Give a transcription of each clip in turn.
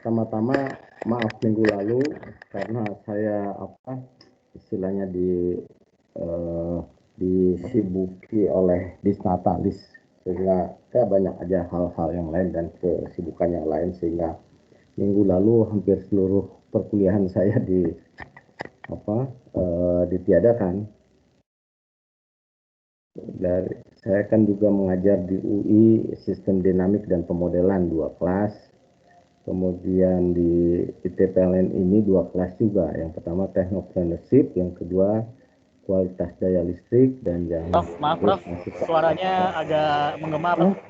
pertama-tama maaf minggu lalu karena saya istilahnya disibuki oleh disnatalis, sehingga saya banyak aja hal-hal yang lain dan kesibukan yang lain, sehingga minggu lalu hampir seluruh perkuliahan saya ditiadakan. Saya kan juga mengajar di UI Sistem Dinamik dan Pemodelan 2 kelas. Kemudian di ITPLN ini 2 kelas juga. Yang pertama Technopreneurship, yang kedua Kualitas Daya Listrik, dan yang maaf Prof, suaranya agak menggema Prof.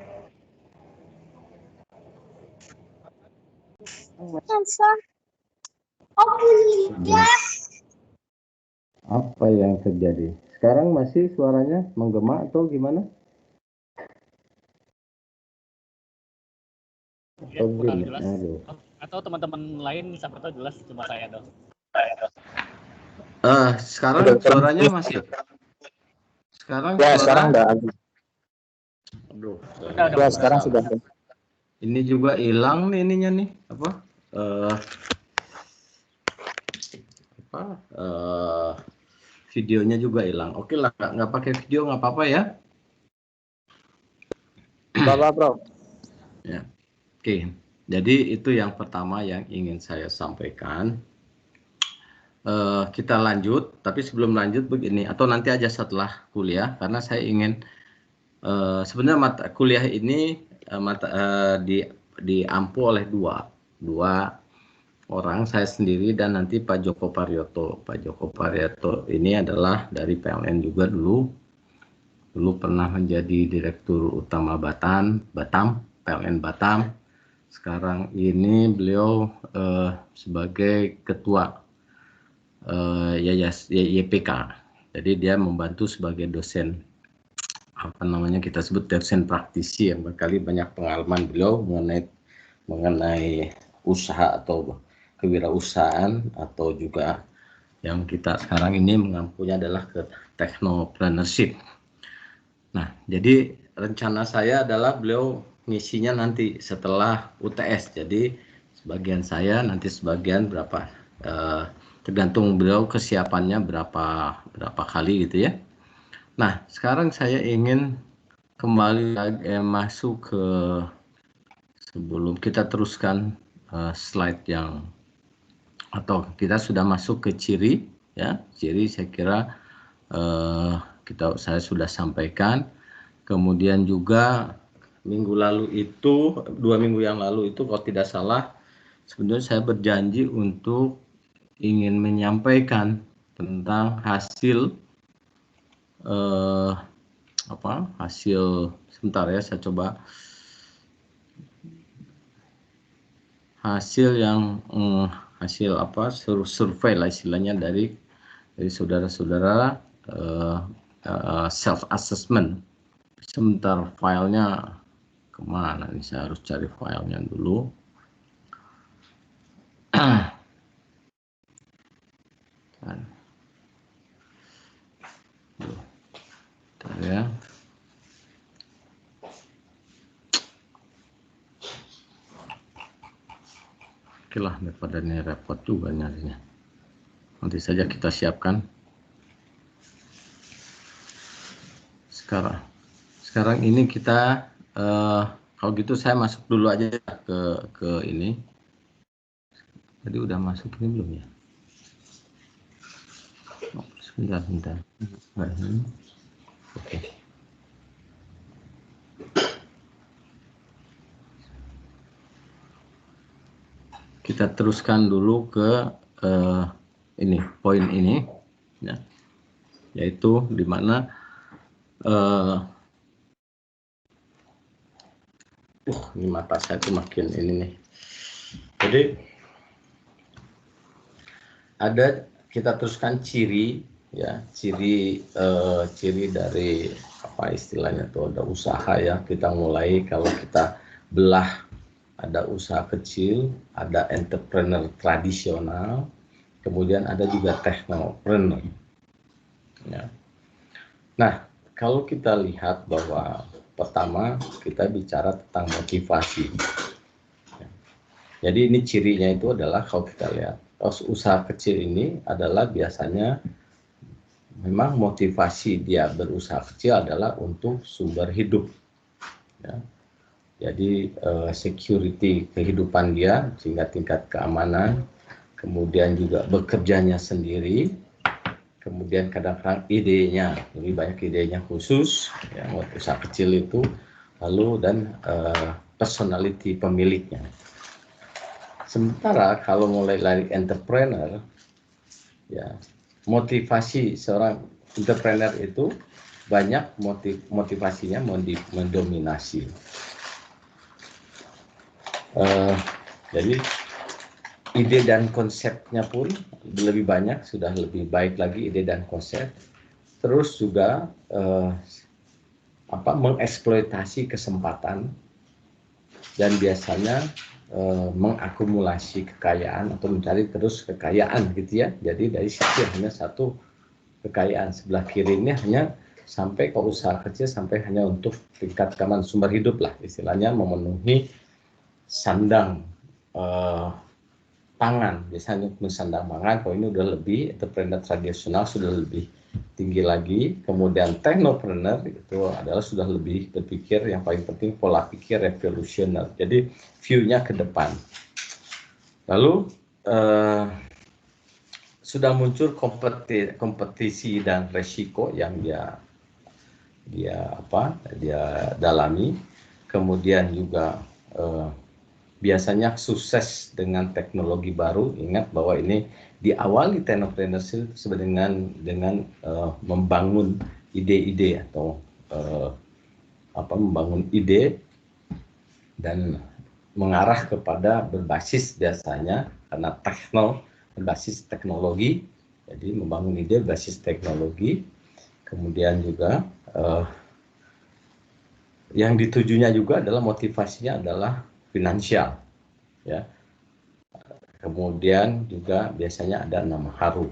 Apa yang terjadi? Sekarang masih suaranya menggema atau gimana? Ya, kurang jelas. Atau teman-teman lain siapa tahu jelas, cuma saya dong. Sekarang suaranya masih. Sekarang ya, suara. Sekarang udah. Aduh, ya, sekarang sudah. Ini juga hilang nih ininya nih, videonya juga hilang. Oke lah, nggak pakai video nggak apa-apa ya. Bapak Bro. Ya, oke. Jadi itu yang pertama yang ingin saya sampaikan. Kita lanjut, tapi sebelum lanjut begini, atau nanti aja setelah kuliah, karena saya ingin sebenarnya mata kuliah ini diampu oleh dua orang, saya sendiri dan nanti Pak Joko Paryoto. Pak Joko Paryoto ini adalah dari PLN juga dulu pernah menjadi Direktur Utama Batam, PLN Batam. Sekarang ini beliau sebagai Ketua YPK. Jadi dia membantu sebagai dosen, kita sebut dosen praktisi, yang berkali banyak pengalaman beliau mengenai usaha atau kewirausahaan, atau juga yang kita sekarang ini mengampunya adalah ke technopreneurship. Nah, jadi rencana saya adalah beliau ngisinya nanti setelah UTS. Jadi sebagian saya, nanti sebagian berapa, tergantung beliau kesiapannya berapa kali gitu ya. Nah, sekarang saya ingin kembali lagi masuk ke, sebelum kita teruskan slide yang, atau kita sudah masuk ke ciri ya. Ciri saya kira saya sudah sampaikan. Kemudian juga dua minggu yang lalu itu kalau tidak salah, sebenarnya saya berjanji untuk ingin menyampaikan tentang hasil sebentar ya, saya coba hasil survei lah istilahnya dari saudara-saudara, self assessment. Sebentar, filenya kemana nih, saya harus cari filenya dulu. Ya. Oke lah, daripada ini repot juga nyarinya. Nanti saja kita siapkan. Sekarang ini kita kalau gitu saya masuk dulu aja ke ini. Tadi udah masuk ini belum ya? Sebentar. Oke. Kita teruskan dulu ke poin ini ya, yaitu di mana ini mata saya tuh makin ini nih. Jadi kita teruskan ciri ya, ciri dari apa istilahnya tuh, ada usaha ya. Kita mulai, kalau kita belah, ada usaha kecil, ada entrepreneur tradisional, kemudian ada juga technopreneur. Ya. Nah, kalau kita lihat bahwa pertama kita bicara tentang motivasi. Jadi ini cirinya itu adalah kalau kita lihat, usaha kecil ini adalah biasanya memang motivasi dia berusaha kecil adalah untuk sumber hidup. Ya. Jadi security kehidupan dia sehingga tingkat keamanan, kemudian juga bekerjanya sendiri, kemudian kadang-kadang idenya, lebih banyak idenya khusus, ya, usaha kecil itu, lalu dan personality pemiliknya. Sementara kalau mulai lari entrepreneur, ya motivasi seorang entrepreneur itu banyak motivasinya mendominasi. Jadi ide dan konsepnya pun lebih banyak, sudah lebih baik lagi ide dan konsep. Terus juga mengeksploitasi kesempatan dan biasanya mengakumulasi kekayaan atau mencari terus kekayaan gitu ya. Jadi dari situ hanya satu kekayaan, sebelah kiri ini hanya sampai ke usaha kecil sampai hanya untuk tingkat keamanan sumber hidup lah, istilahnya memenuhi sandang pangan, biasanya sandang pangan. Kalau ini udah lebih entrepreneur tradisional, sudah lebih tinggi lagi. Kemudian technopreneur itu adalah sudah lebih berpikir, yang paling penting pola pikir revolusioner, jadi view-nya ke depan. Lalu sudah muncul kompetisi dan resiko yang dia dalami. Kemudian juga biasanya sukses dengan teknologi baru. Ingat bahwa ini diawali technopreneurship dengan membangun ide-ide atau membangun ide dan mengarah kepada berbasis biasanya karena berbasis teknologi. Jadi membangun ide berbasis teknologi. Kemudian juga yang ditujunya juga adalah motivasinya adalah finansial, ya. Kemudian juga biasanya ada nama harum,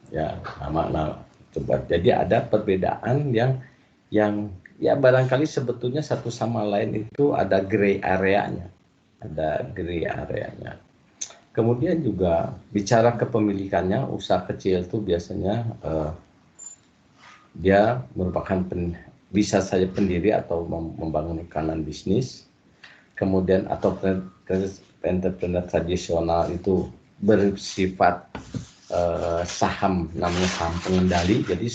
ya, nama coba. Jadi ada perbedaan yang ya barangkali sebetulnya satu sama lain itu ada gray areanya, Kemudian juga bicara kepemilikannya, usaha kecil itu biasanya dia merupakan bisa saja pendiri atau membangun kanan bisnis. Kemudian atau entrepreneur tradisional itu bersifat saham, namanya saham pengendali. Jadi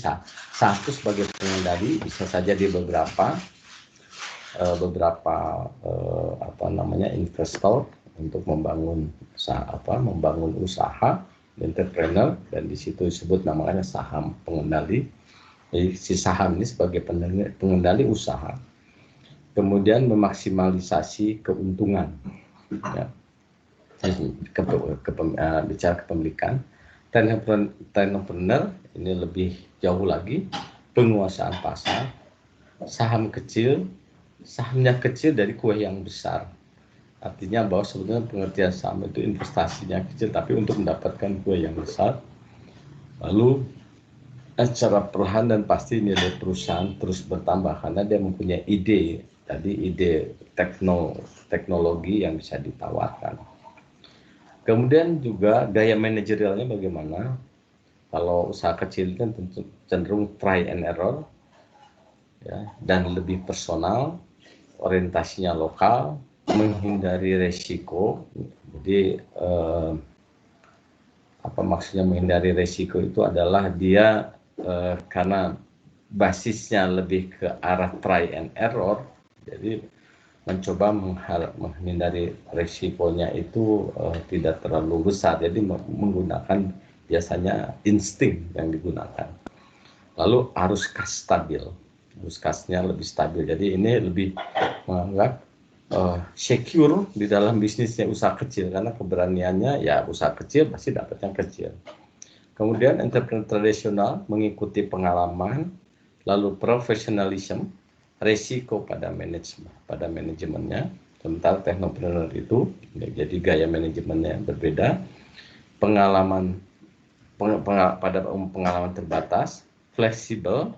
satu sebagai pengendali bisa saja di beberapa investor untuk membangun usaha entrepreneur, dan di situ disebut namanya saham pengendali. Jadi si saham ini sebagai pengendali usaha. Kemudian memaksimalisasi keuntungan, ya. Bicara kepemilikan, technopreneur ini lebih jauh lagi, penguasaan pasar, saham kecil, sahamnya kecil dari kue yang besar. Artinya bahwa sebenarnya pengertian saham itu investasinya kecil tapi untuk mendapatkan kue yang besar. Lalu secara perlahan dan pasti nilai perusahaan terus bertambah karena dia mempunyai ide, tadi ide teknologi yang bisa ditawarkan. Kemudian juga gaya manajerialnya bagaimana. Kalau usaha kecil kan tentu cenderung try and error, ya, dan lebih personal, orientasinya lokal, menghindari resiko. Jadi apa maksudnya menghindari resiko itu adalah dia karena basisnya lebih ke arah try and error, jadi mencoba menghindari resikonya itu tidak terlalu besar, jadi menggunakan biasanya insting yang digunakan. Lalu arus kas stabil, arus kasnya lebih stabil, jadi ini lebih menganggap secure di dalam bisnisnya usaha kecil karena keberaniannya ya usaha kecil pasti dapat yang kecil. Kemudian entrepreneur tradisional mengikuti pengalaman, lalu profesionalisme, resiko pada manajemennya. Sementara technopreneur itu jadi gaya manajemennya berbeda, pengalaman terbatas, fleksibel,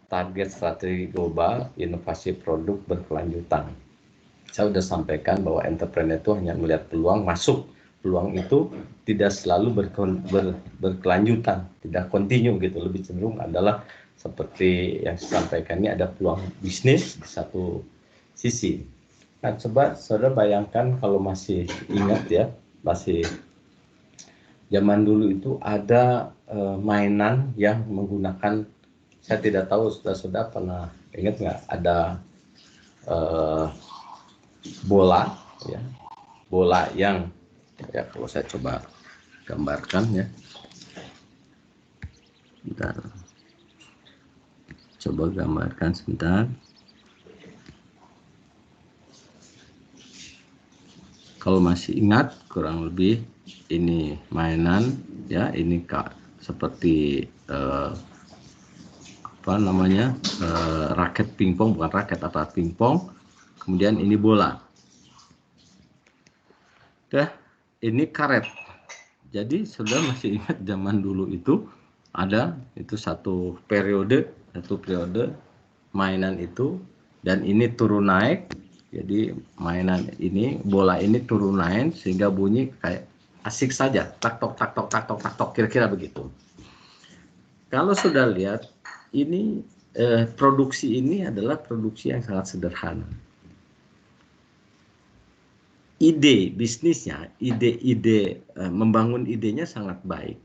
target strategi global, inovasi produk berkelanjutan. Saya sudah sampaikan bahwa entrepreneur itu hanya melihat peluang masuk. Peluang itu tidak selalu berkelanjutan, tidak kontinu gitu. Lebih cenderung adalah seperti yang saya sampaikan, ini ada peluang bisnis di satu sisi. Nah, coba saudara bayangkan kalau masih ingat ya, masih zaman dulu itu ada mainan yang menggunakan, saya tidak tahu saudara pernah ingat nggak, ada bola ya, bola yang ya, kalau saya coba gambarkan ya, bentar, coba gambarkan sebentar. Kalau masih ingat, kurang lebih ini mainan ya, ini seperti apa namanya, raket pingpong, bukan raket, apa pingpong, kemudian ini bola ya, ini karet. Jadi saudara masih ingat zaman dulu itu ada itu satu periode mainan itu, dan ini turun naik. Jadi mainan ini, bola ini turun naik sehingga bunyi kayak asik saja, tak tok tak tok tak tok tak tok, kira-kira begitu. Kalau sudah lihat ini produksi ini adalah produksi yang sangat sederhana. Ide bisnisnya, ide membangun idenya sangat baik.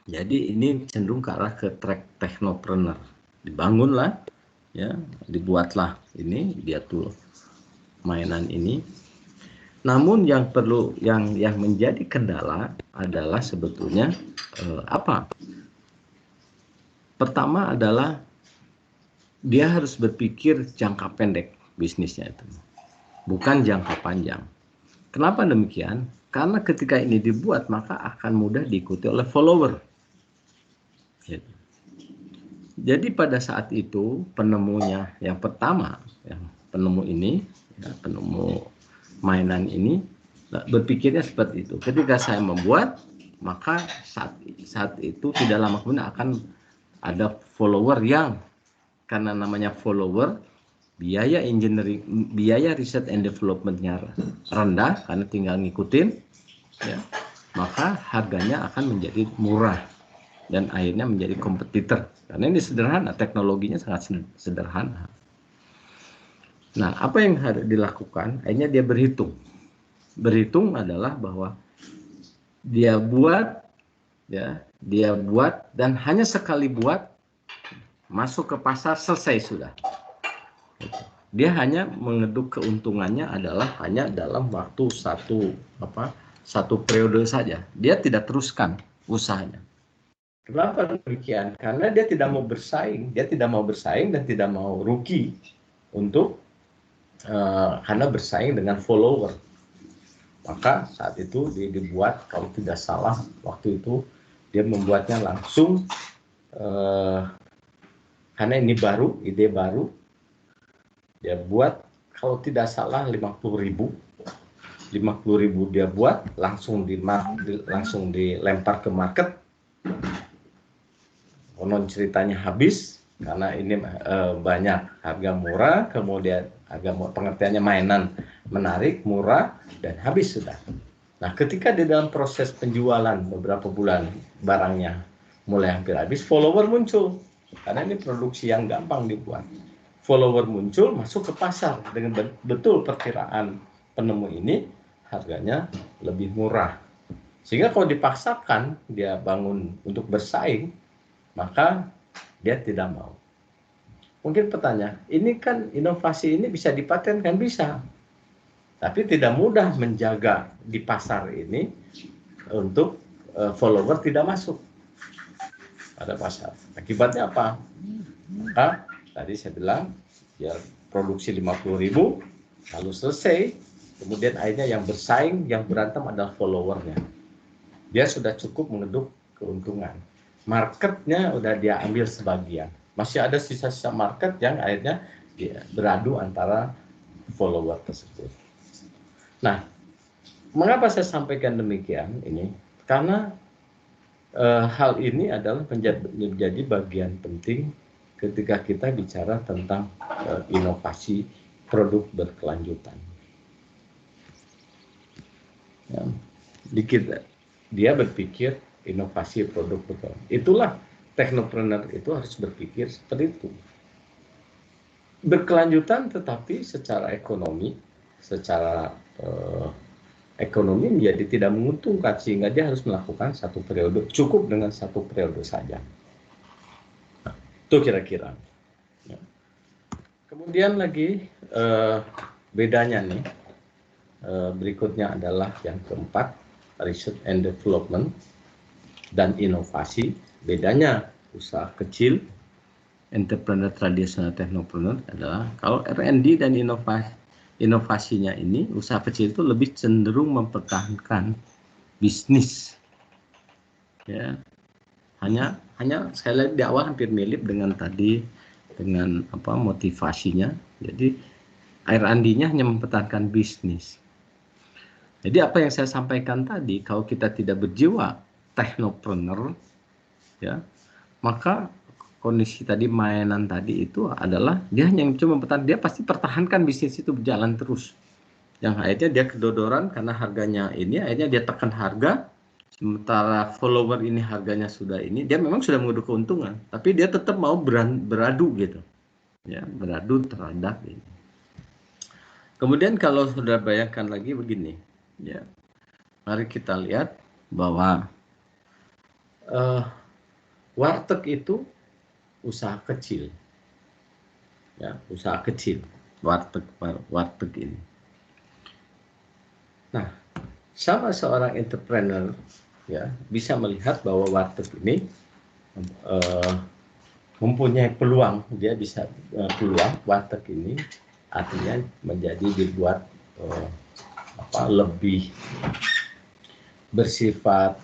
Jadi ini cenderung ke arah ke track technopreneur. Dibangunlah ya, dibuatlah ini dia tuh mainan ini. Namun yang perlu yang menjadi kendala adalah sebetulnya apa? Pertama adalah dia harus berpikir jangka pendek bisnisnya itu, bukan jangka panjang. Kenapa demikian? Karena ketika ini dibuat maka akan mudah diikuti oleh follower. Jadi pada saat itu penemunya yang pertama, yang penemu ini, ya, penemu mainan ini berpikirnya seperti itu. Ketika saya membuat, maka saat itu tidak lama kemudian akan ada follower yang, karena namanya follower, biaya engineering, biaya riset and developmentnya rendah karena tinggal ngikutin, ya, maka harganya akan menjadi murah dan akhirnya menjadi kompetitor. Karena ini sederhana, teknologinya sangat sederhana. Nah, apa yang harus dilakukan? Akhirnya dia berhitung. Berhitung adalah bahwa dia buat, ya, dia buat dan hanya sekali buat, masuk ke pasar, selesai sudah. Dia hanya mengeduk keuntungannya adalah hanya dalam waktu satu periode saja. Dia tidak teruskan usahanya. Kenapa demikian? Karena dia tidak mau bersaing, dan tidak mau rugi untuk karena bersaing dengan follower. Maka saat itu dibuat, kalau tidak salah waktu itu dia membuatnya langsung karena ini baru, ide baru, dia buat kalau tidak salah 50.000 dia buat, langsung dilempar ke market. Konon ceritanya habis karena ini banyak, harga murah, kemudian pengertiannya mainan menarik, murah, dan habis sudah. Nah, ketika di dalam proses penjualan beberapa bulan barangnya mulai hampir habis, follower muncul karena ini produksi yang gampang dibuat. Follower muncul, masuk ke pasar dengan betul perkiraan penemu ini harganya lebih murah. Sehingga kalau dipaksakan dia bangun untuk bersaing, maka dia tidak mau. Mungkin pertanyaan, ini kan inovasi ini bisa dipatenkan, bisa. Tapi tidak mudah menjaga di pasar ini untuk follower tidak masuk pada pasar. Akibatnya apa? Maka tadi saya bilang, ya produksi 50.000, lalu selesai, kemudian akhirnya yang bersaing, yang berantem adalah followernya. Dia sudah cukup mengeduk keuntungan. Marketnya udah dia ambil sebagian, masih ada sisa-sisa market yang akhirnya dia beradu antara follower tersebut. Nah, mengapa saya sampaikan demikian ini? Karena hal ini adalah menjadi bagian penting ketika kita bicara tentang inovasi produk berkelanjutan. Ya. Dikit dia berpikir inovasi produk betul. Itulah teknopreneur itu harus berpikir seperti itu. Berkelanjutan tetapi secara ekonomi, secara ekonomi menjadi tidak menguntungkan sehingga dia harus melakukan satu periode, cukup dengan satu periode saja. Nah, itu kira-kira. Ya. Kemudian lagi bedanya nih, berikutnya adalah yang keempat, research and development dan inovasi. Bedanya usaha kecil, entrepreneur tradisional, teknopreneur adalah kalau R&D dan inovasinya ini, usaha kecil itu lebih cenderung mempertahankan bisnis. Ya, hanya sekali lagi di awal hampir mirip dengan tadi, dengan apa motivasinya. Jadi R&D-nya hanya mempertahankan bisnis. Jadi apa yang saya sampaikan tadi, kalau kita tidak berjiwa teknopreneur, ya, maka kondisi tadi mainan tadi itu adalah dia hanya cuma bertahan, dia pasti pertahankan bisnis itu berjalan terus. Yang akhirnya dia kedodoran karena harganya ini, akhirnya dia tekan harga, sementara follower ini harganya sudah ini, dia memang sudah mengutuk keuntungan, tapi dia tetap mau beradu gitu, ya, beradu terhadap ini. Kemudian kalau sudah bayangkan lagi begini, ya, mari kita lihat bahwa warteg itu usaha kecil, ya, usaha kecil, warteg ini. Nah, sama seorang entrepreneur, ya, bisa melihat bahwa warteg ini mempunyai peluang, dia bisa peluang warteg ini artinya menjadi dibuat lebih bersifat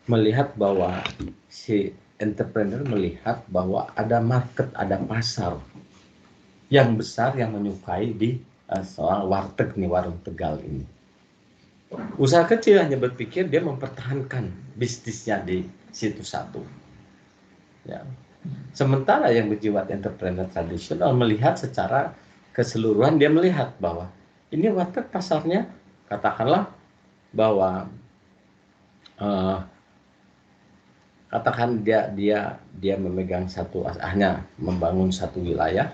melihat bahwa si entrepreneur melihat bahwa ada market, ada pasar yang besar yang menyukai di soal warteg nih, warung Tegal ini. Usaha kecil hanya berpikir dia mempertahankan bisnisnya di situ satu. Ya. Sementara yang berjiwa entrepreneur tradisional melihat secara keseluruhan, dia melihat bahwa ini warteg pasarnya, katakanlah bahwa katakan dia memegang hanya membangun satu wilayah.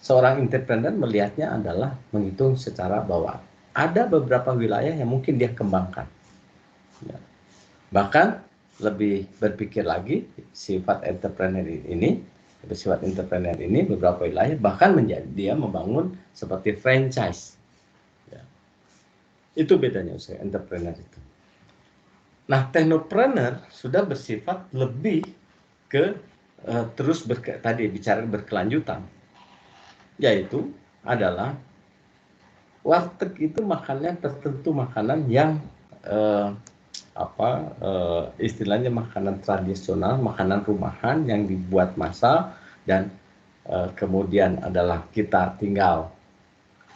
Seorang entrepreneur melihatnya adalah menghitung secara bahwa ada beberapa wilayah yang mungkin dia kembangkan. Ya. Bahkan lebih berpikir lagi, bersifat entrepreneur ini beberapa wilayah bahkan menjadi dia membangun seperti franchise. Ya. Itu bedanya usaha entrepreneur itu. Nah, teknopreneur sudah bersifat lebih ke tadi bicara berkelanjutan, yaitu adalah warteg itu makannya tertentu, makanan yang istilahnya makanan tradisional, makanan rumahan yang dibuat massal dan kemudian adalah kita tinggal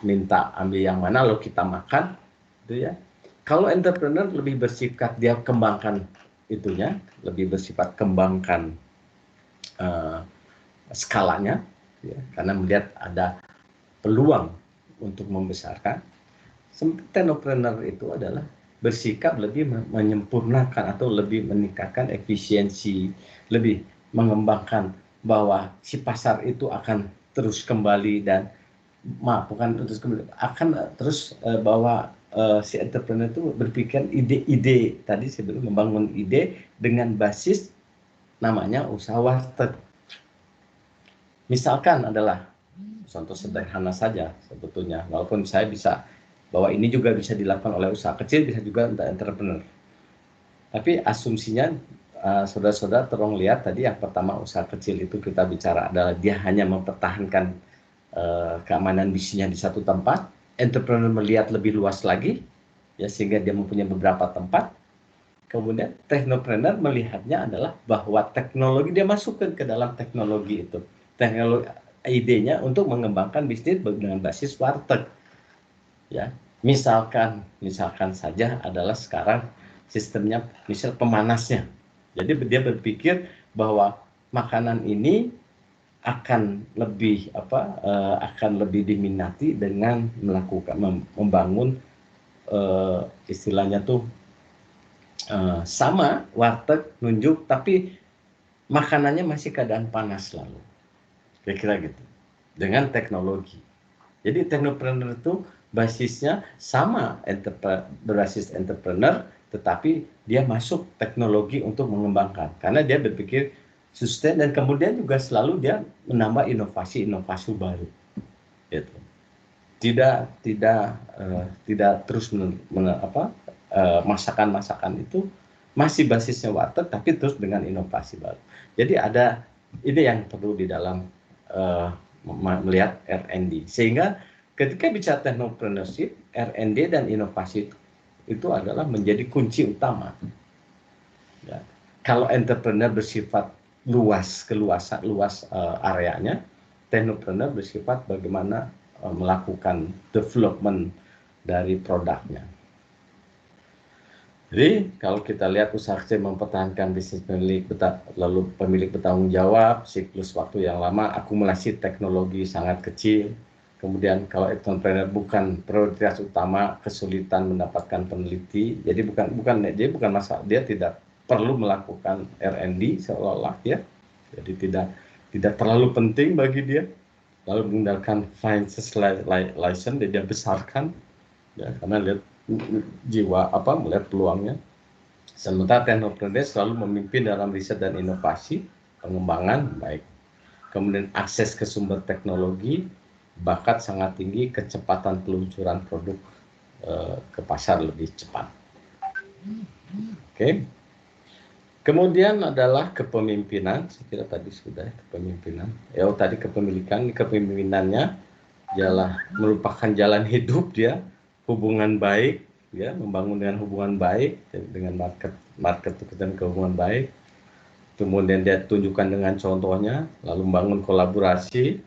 minta ambil yang mana lalu kita makan, gitu ya. Kalau entrepreneur lebih bersifat dia kembangkan itunya, lebih bersifat kembangkan skalanya, ya, karena melihat ada peluang untuk membesarkan. Teknopreneur itu adalah bersikap lebih menyempurnakan atau lebih meningkatkan efisiensi, lebih mengembangkan bahwa si pasar itu akan terus kembali dan akan terus bahwa si entrepreneur itu berpikir ide-ide tadi sebelum membangun ide dengan basis namanya usaha warteg. Misalkan adalah contoh sederhana saja sebetulnya, walaupun saya bisa bahwa ini juga bisa dilakukan oleh usaha kecil, bisa juga untuk entrepreneur. Tapi asumsinya saudara-saudara tolong lihat tadi yang pertama usaha kecil itu kita bicara adalah dia hanya mempertahankan keamanan bisnisnya di satu tempat. Entrepreneur melihat lebih luas lagi, ya, sehingga dia mempunyai beberapa tempat. Kemudian teknopreneur melihatnya adalah bahwa teknologi dia masukkan ke dalam teknologi itu. Teknologi idenya untuk mengembangkan bisnis dengan basis warteg. Ya, misalkan saja adalah sekarang sistemnya misal pemanasnya. Jadi dia berpikir bahwa makanan ini akan lebih akan lebih diminati dengan membangun istilahnya tuh sama warteg nunjuk tapi makanannya masih keadaan panas selalu, kira-kira gitu, dengan teknologi. Jadi technopreneur itu basisnya sama, berbasis entrepreneur, tetapi dia masuk teknologi untuk mengembangkan, karena dia berpikir sustain dan kemudian juga selalu dia menambah inovasi baru, gitu. Tidak terus masakan itu masih basisnya warteg tapi terus dengan inovasi baru. Jadi ada ini yang perlu di dalam melihat R&D, sehingga ketika bicara technopreneurship, R&D dan inovasi itu adalah menjadi kunci utama. Ya. Kalau entrepreneur bersifat luas areanya, technopreneur bersifat bagaimana melakukan development dari produknya. Jadi kalau kita lihat usaha kecil mempertahankan bisnis lalu pemilik bertanggung jawab, siklus waktu yang lama, akumulasi teknologi sangat kecil. Kemudian kalau entrepreneur bukan prioritas utama, kesulitan mendapatkan peneliti. Jadi bukan masalah, dia tidak perlu melakukan R&D seolah-olah ya. Jadi tidak terlalu penting bagi dia. Lalu menggunakan finances license, dia besarkan ya, karena lihat jiwa melihat peluangnya. Sementara technopreneur selalu memimpin dalam riset dan inovasi, pengembangan baik. Kemudian akses ke sumber teknologi, bakat sangat tinggi, kecepatan peluncuran produk ke pasar lebih cepat. Oke. Kemudian adalah kepemimpinan, saya kira tadi sudah kepemimpinan. Tadi kepemimpinannya ialah merupakan jalan hidup dia, hubungan baik, ya, membangun dengan hubungan baik dengan market dan hubungan baik. Kemudian dia tunjukkan dengan contohnya, lalu membangun kolaborasi,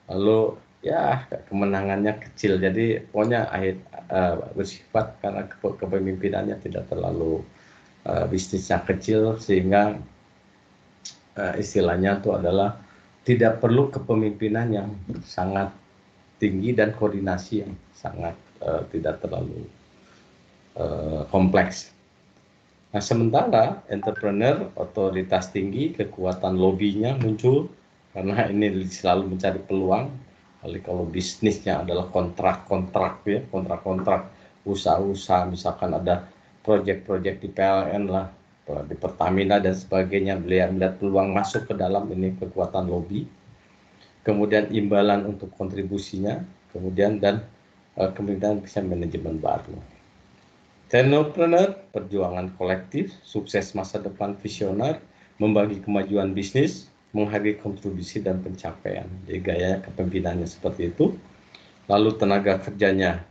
lalu ya kemenangannya kecil. Jadi pokoknya bersifat karena kepemimpinannya tidak terlalu bisnisnya kecil, sehingga istilahnya itu adalah tidak perlu kepemimpinan yang sangat tinggi dan koordinasi yang sangat tidak terlalu kompleks. Nah, sementara entrepreneur otoritas tinggi, kekuatan lobbynya muncul karena ini selalu mencari peluang. Kalau bisnisnya adalah kontrak-kontrak ya, kontrak-kontrak usaha-usaha, misalkan ada proyek-proyek di PLN lah, di Pertamina dan sebagainya, beliau melihat peluang masuk ke dalam ini kekuatan lobby. Kemudian imbalan untuk kontribusinya, kemudian bisa manajemen baru. Technopreneur, perjuangan kolektif, sukses masa depan visioner, membagi kemajuan bisnis, menghargai kontribusi dan pencapaian. Jadi gaya kepemimpinannya seperti itu. Lalu tenaga kerjanya,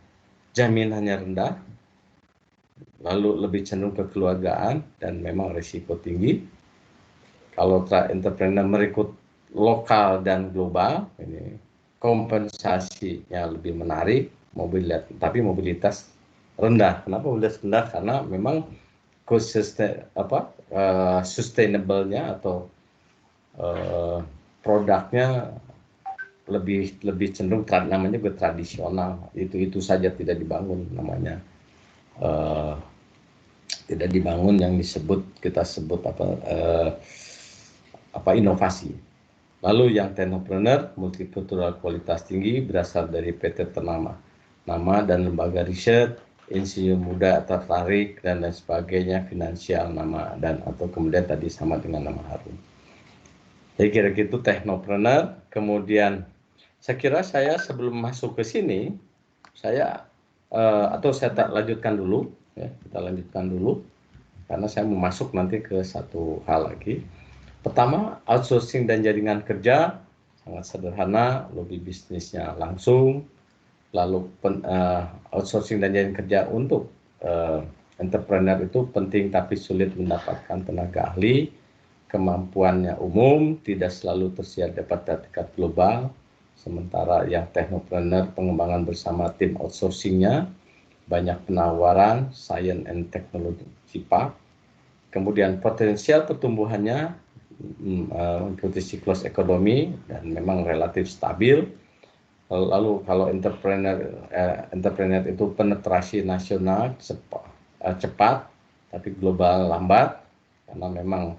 jaminannya rendah, lalu lebih cenderung kekeluargaan dan memang risiko tinggi. Kalau entrepreneur merekrut lokal dan global, ini kompensasinya lebih menarik, tapi mobilitas rendah. Kenapa mobilitas rendah? Karena memang sustainable-nya atau produknya lebih cenderung namanya juga tradisional. Itu saja tidak dibangun namanya. Tidak dibangun yang kita sebut inovasi. Lalu yang technopreneur, multikultural kualitas tinggi, berasal dari PT Ternama, nama dan lembaga riset, insinyur muda tertarik dan lain sebagainya, finansial nama atau kemudian tadi sama dengan nama harum. Jadi kira-kira itu technopreneur. Kemudian saya kira sebelum masuk ke sini, saya lanjutkan dulu, ya, kita lanjutkan dulu karena saya mau masuk nanti ke satu hal lagi. Pertama, outsourcing dan jaringan kerja sangat sederhana, lobby bisnisnya langsung. Lalu outsourcing dan jaringan kerja untuk entrepreneur itu penting tapi sulit mendapatkan tenaga ahli, kemampuannya umum, tidak selalu tersedia dapat tingkat global. Sementara yang technopreneur, pengembangan bersama tim outsourcingnya, banyak penawaran, science and technology park. Kemudian potensial pertumbuhannya mengikuti siklus ekonomi dan memang relatif stabil. Lalu kalau entrepreneur itu penetrasi nasional cepat, tapi global lambat karena memang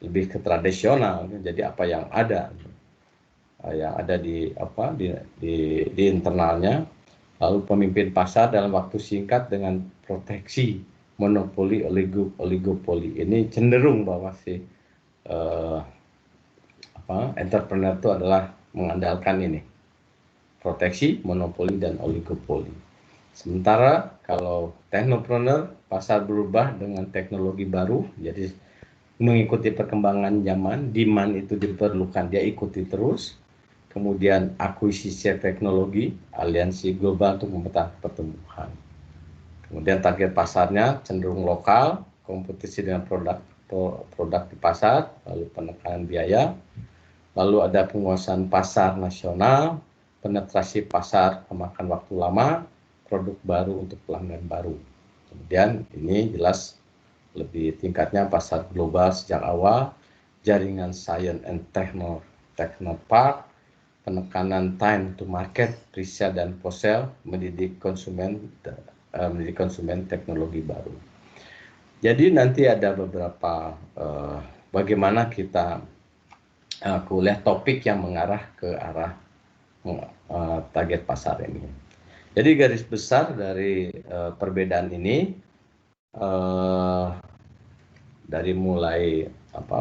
lebih ke tradisional. Jadi apa yang ada di internalnya. Lalu pemimpin pasar dalam waktu singkat dengan proteksi monopoli oligopoli. Ini cenderung bahwa si entrepreneur itu adalah mengandalkan ini proteksi monopoli dan oligopoli. Sementara kalau technopreneur, pasar berubah dengan teknologi baru, jadi mengikuti perkembangan zaman, demand itu diperlukan, dia ikuti terus. Kemudian akuisisi teknologi, aliansi global untuk mempertahankan pertumbuhan. Kemudian target pasarnya cenderung lokal, kompetisi dengan produk di pasar, lalu penekanan biaya, lalu ada penguasaan pasar nasional, penetrasi pasar memakan waktu lama, produk baru untuk pelanggan baru. Kemudian ini jelas lebih tingkatnya pasar global sejak awal, jaringan science and technopark, penekanan time to market, pre-sale dan post-sale, mendidik konsumen teknologi baru. Jadi nanti ada beberapa bagaimana kita kuliah topik yang mengarah ke arah target pasar ini. Jadi garis besar dari perbedaan ini dari mulai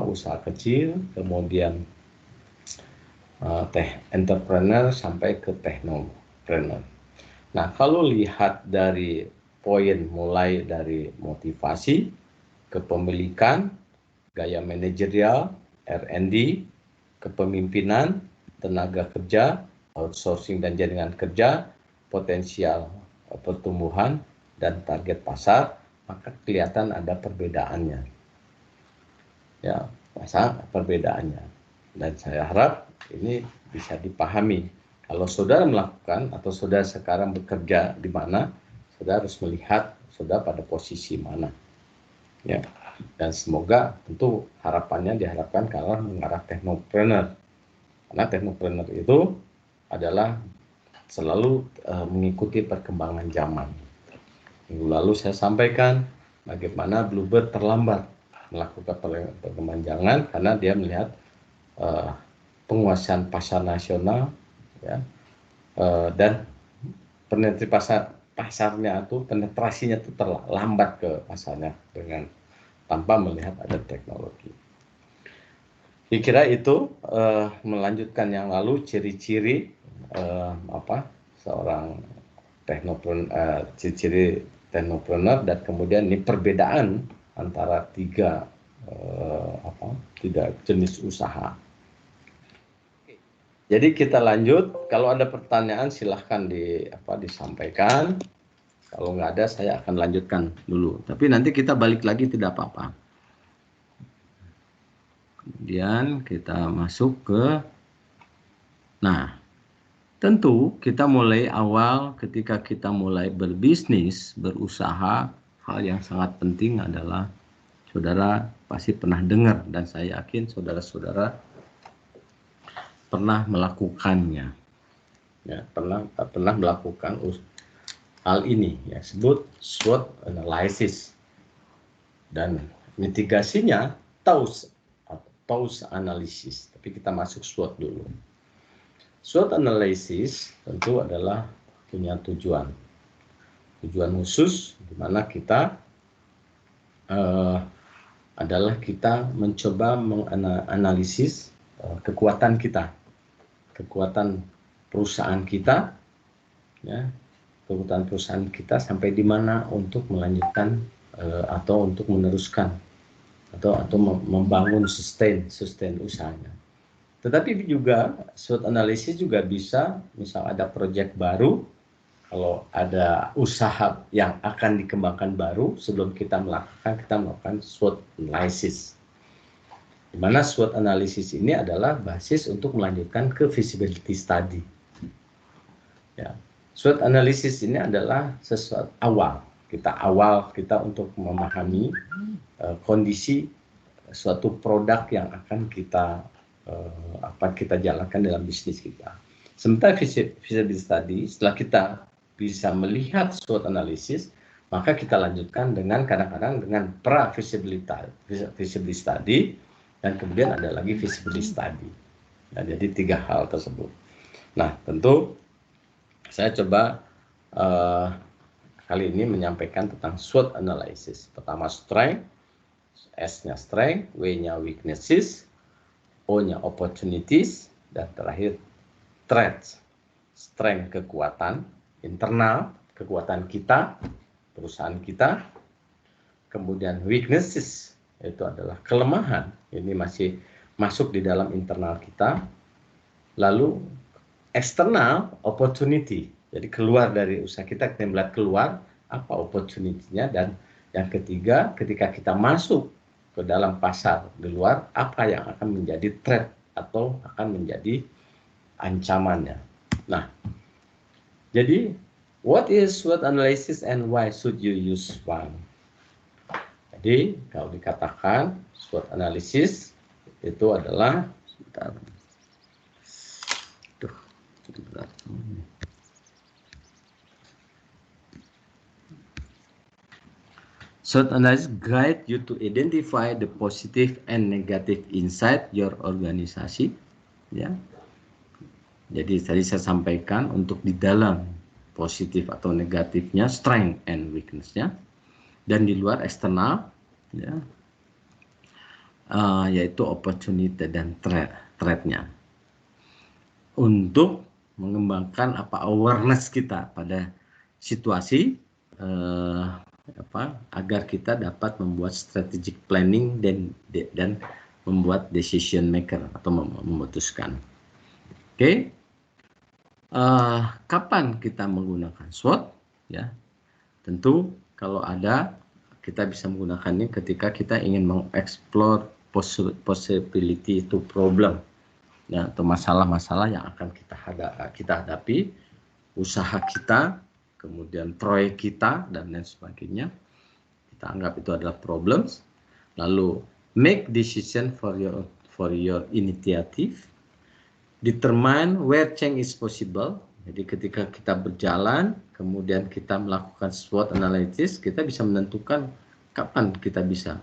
usaha kecil, kemudian entrepreneur sampai ke technopreneur. Nah, kalau lihat dari poin mulai dari motivasi, kepemilikan, gaya manajerial, R&D, kepemimpinan, tenaga kerja, outsourcing dan jaringan kerja, potensial pertumbuhan, dan target pasar, maka kelihatan ada perbedaannya. Ya, perbedaannya. Dan saya harap ini bisa dipahami. Kalau saudara melakukan atau saudara sekarang bekerja di mana, saudara harus melihat saudara pada posisi mana. Ya. Dan semoga tentu harapannya diharapkan kalau mengarah technopreneur. Karena technopreneur itu adalah selalu mengikuti perkembangan zaman. Minggu lalu saya sampaikan bagaimana Bluebird terlambat melakukan perkembangan zaman karena dia melihat penguasaan pasar nasional, ya, dan pasarnya itu penetrasinya itu terlambat ke pasarnya dengan tanpa melihat ada teknologi. Kira itu melanjutkan yang lalu ciri-ciri seorang ciri-ciri technopreneur dan kemudian ini perbedaan antara tiga jenis usaha. Jadi kita lanjut, kalau ada pertanyaan silahkan disampaikan. Kalau nggak ada saya akan lanjutkan dulu. Tapi nanti kita balik lagi tidak apa-apa. Kemudian kita masuk ke, nah tentu kita mulai awal ketika kita mulai berbisnis, berusaha, hal yang sangat penting adalah saudara pasti pernah dengar dan saya yakin saudara-saudara pernah melakukannya, ya, pernah melakukan hal ini, ya, sebut SWOT analysis dan mitigasinya TOWS analysis. Tapi kita masuk SWOT dulu. SWOT analysis tentu adalah punya tujuan khusus di mana kita adalah kita mencoba menganalisis kekuatan perusahaan kita, ya, kekuatan perusahaan kita sampai di mana untuk melanjutkan atau untuk meneruskan atau membangun sustain usahanya. Tetapi juga SWOT analysis juga bisa, misal ada proyek baru, kalau ada usaha yang akan dikembangkan baru, sebelum kita melakukan SWOT analysis. Di mana SWOT analysis ini adalah basis untuk melanjutkan ke feasibility study. Ya. SWOT analysis ini adalah sesuatu awal kita untuk memahami kondisi suatu produk yang akan kita jalankan dalam bisnis kita. Sementara feasibility study, setelah kita bisa melihat SWOT analisis, maka kita lanjutkan dengan kadang-kadang dengan feasibility study, dan kemudian ada lagi feasibility study. Nah, jadi 3 hal tersebut. Nah, tentu saya coba kali ini menyampaikan tentang SWOT analysis. Pertama strength, S-nya strength, W-nya weaknesses, O-nya opportunities, dan terakhir threats. Strength kekuatan internal, kekuatan kita, perusahaan kita. Kemudian weaknesses, itu adalah kelemahan, ini masih masuk di dalam internal kita. Lalu external opportunity, jadi keluar dari usaha kita melihat keluar apa opportunity-nya. Dan yang ketiga, ketika kita masuk ke dalam pasar di luar, apa yang akan menjadi threat atau akan menjadi ancamannya. Nah, jadi what is SWOT analysis and why should you use one? Jadi kalau dikatakan SWOT analysis itu adalah SWOT analysis guide you to identify the positive and negative inside your organisasi, ya. Jadi tadi saya sampaikan untuk di dalam positif atau negatifnya, strength and weakness-nya, dan di luar eksternal, ya, yaitu opportunity dan threat-nya. Untuk mengembangkan awareness kita pada situasi, agar kita dapat membuat strategic planning dan membuat decision maker atau memutuskan. Oke. Kapan kita menggunakan SWOT? Ya, tentu kalau ada, kita bisa menggunakannya ketika kita ingin mengeksplor possibility to problem, ya, atau masalah-masalah yang akan kita hadapi, usaha kita, kemudian proyek kita, dan lain sebagainya. Kita anggap itu adalah problems. Lalu make decision for your initiative. Determine where change is possible. Jadi ketika kita berjalan, kemudian kita melakukan SWOT analysis, kita bisa menentukan kapan kita bisa,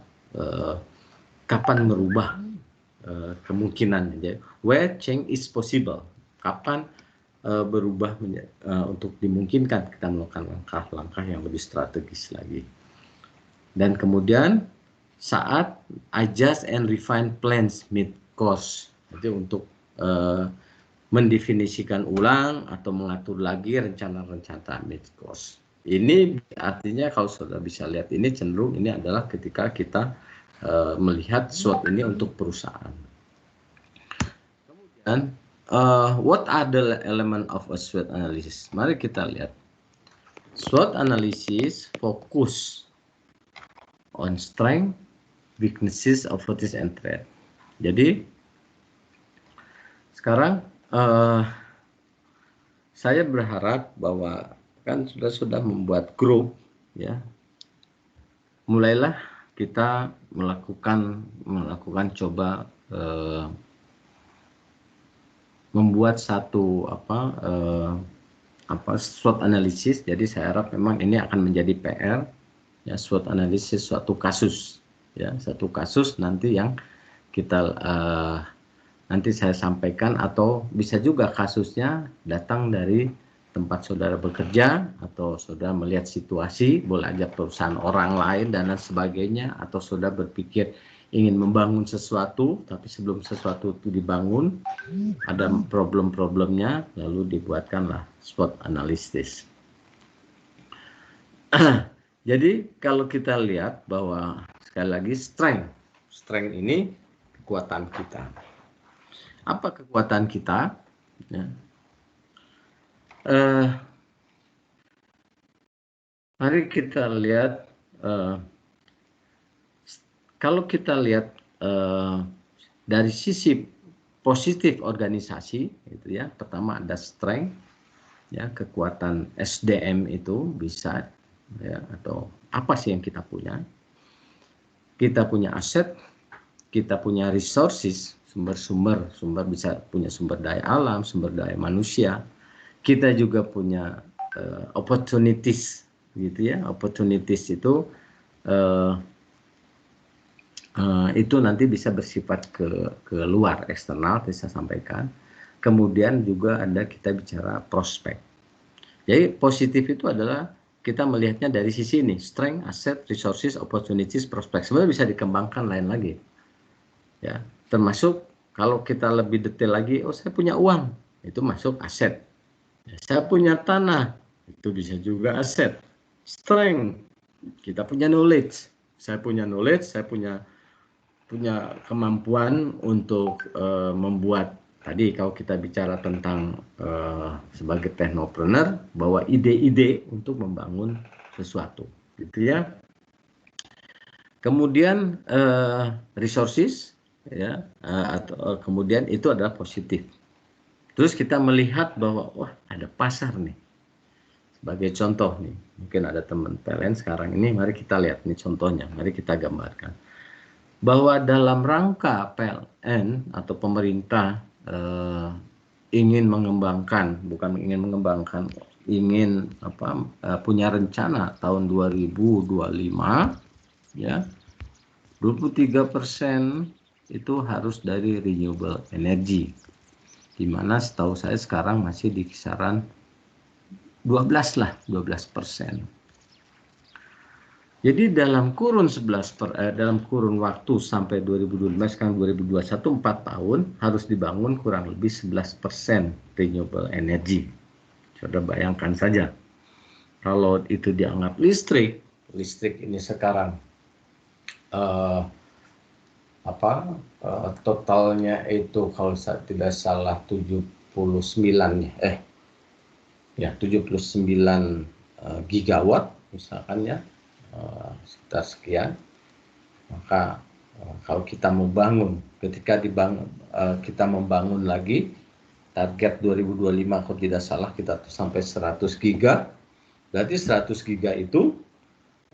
kapan merubah kemungkinan. Jadi, where change is possible. Kapan berubah untuk dimungkinkan kita melakukan langkah-langkah yang lebih strategis lagi. Dan kemudian saat adjust and refine plans mid course. Jadi untuk mendefinisikan ulang atau mengatur lagi rencana-rencana mid course. Ini artinya kalau saudara bisa lihat, ini cenderung ini adalah ketika kita melihat SWOT ini untuk perusahaan. Kemudian what are the element of a SWOT analysis? Mari kita lihat. SWOT analysis fokus on strength, weaknesses, opportunities, and threat. Jadi sekarang saya berharap bahwa kan sudah membuat grup, ya. Mulailah kita melakukan coba membuat satu SWOT analisis. Jadi saya harap memang ini akan menjadi PR, ya, SWOT analisis suatu kasus, ya, satu kasus nanti yang kita nanti saya sampaikan, atau bisa juga kasusnya datang dari tempat saudara bekerja, atau saudara melihat situasi, boleh aja perusahaan orang lain dan lain sebagainya, atau saudara berpikir ingin membangun sesuatu, tapi sebelum sesuatu itu dibangun, ada problem-problemnya, lalu dibuatkanlah SWOT analisis. Jadi kalau kita lihat bahwa sekali lagi strength ini kekuatan kita. Apa kekuatan kita? Ya. Mari kita lihat. Kalau kita lihat dari sisi positif organisasi, itu ya. Pertama ada strength, ya, kekuatan SDM itu bisa, ya, atau apa sih yang kita punya? Kita punya aset, kita punya resources, sumber bisa punya sumber daya alam, sumber daya manusia. Kita juga punya opportunities, gitu ya. Opportunities itu nanti bisa bersifat ke luar, eksternal, bisa sampaikan. Kemudian juga ada kita bicara prospek. Jadi positif itu adalah kita melihatnya dari sisi ini, strength, asset, resources, opportunities, prospek. Sebenarnya bisa dikembangkan lain lagi. Ya, termasuk kalau kita lebih detail lagi, oh saya punya uang, itu masuk aset. Ya, saya punya tanah, itu bisa juga aset. Strength, kita punya knowledge. Saya punya knowledge, saya punya kemampuan untuk membuat, tadi kalau kita bicara tentang sebagai technopreneur, bahwa ide-ide untuk membangun sesuatu, gitu ya. Kemudian resources, ya, atau kemudian itu adalah positif. Terus kita melihat bahwa wah ada pasar nih. Sebagai contoh nih, mungkin ada teman PLN sekarang ini, mari kita lihat nih contohnya, mari kita gambarkan. Bahwa dalam rangka PLN atau pemerintah ingin mengembangkan, bukan ingin mengembangkan, ingin punya rencana tahun 2025, ya, 23% itu harus dari renewable energy, di mana setahu saya sekarang masih di kisaran 12%. Jadi dalam kurun dalam kurun waktu sampai 2025, sekarang 2021, 4 tahun harus dibangun kurang lebih 11% renewable energy. Saudara bayangkan saja, kalau itu dianggap listrik ini sekarang totalnya itu kalau tidak salah 79 gigawatt misalkan ya, sekitar sekian. Maka kalau kita membangun, kita membangun lagi target 2025 kalau tidak salah kita sampai 100 giga, berarti 100 giga itu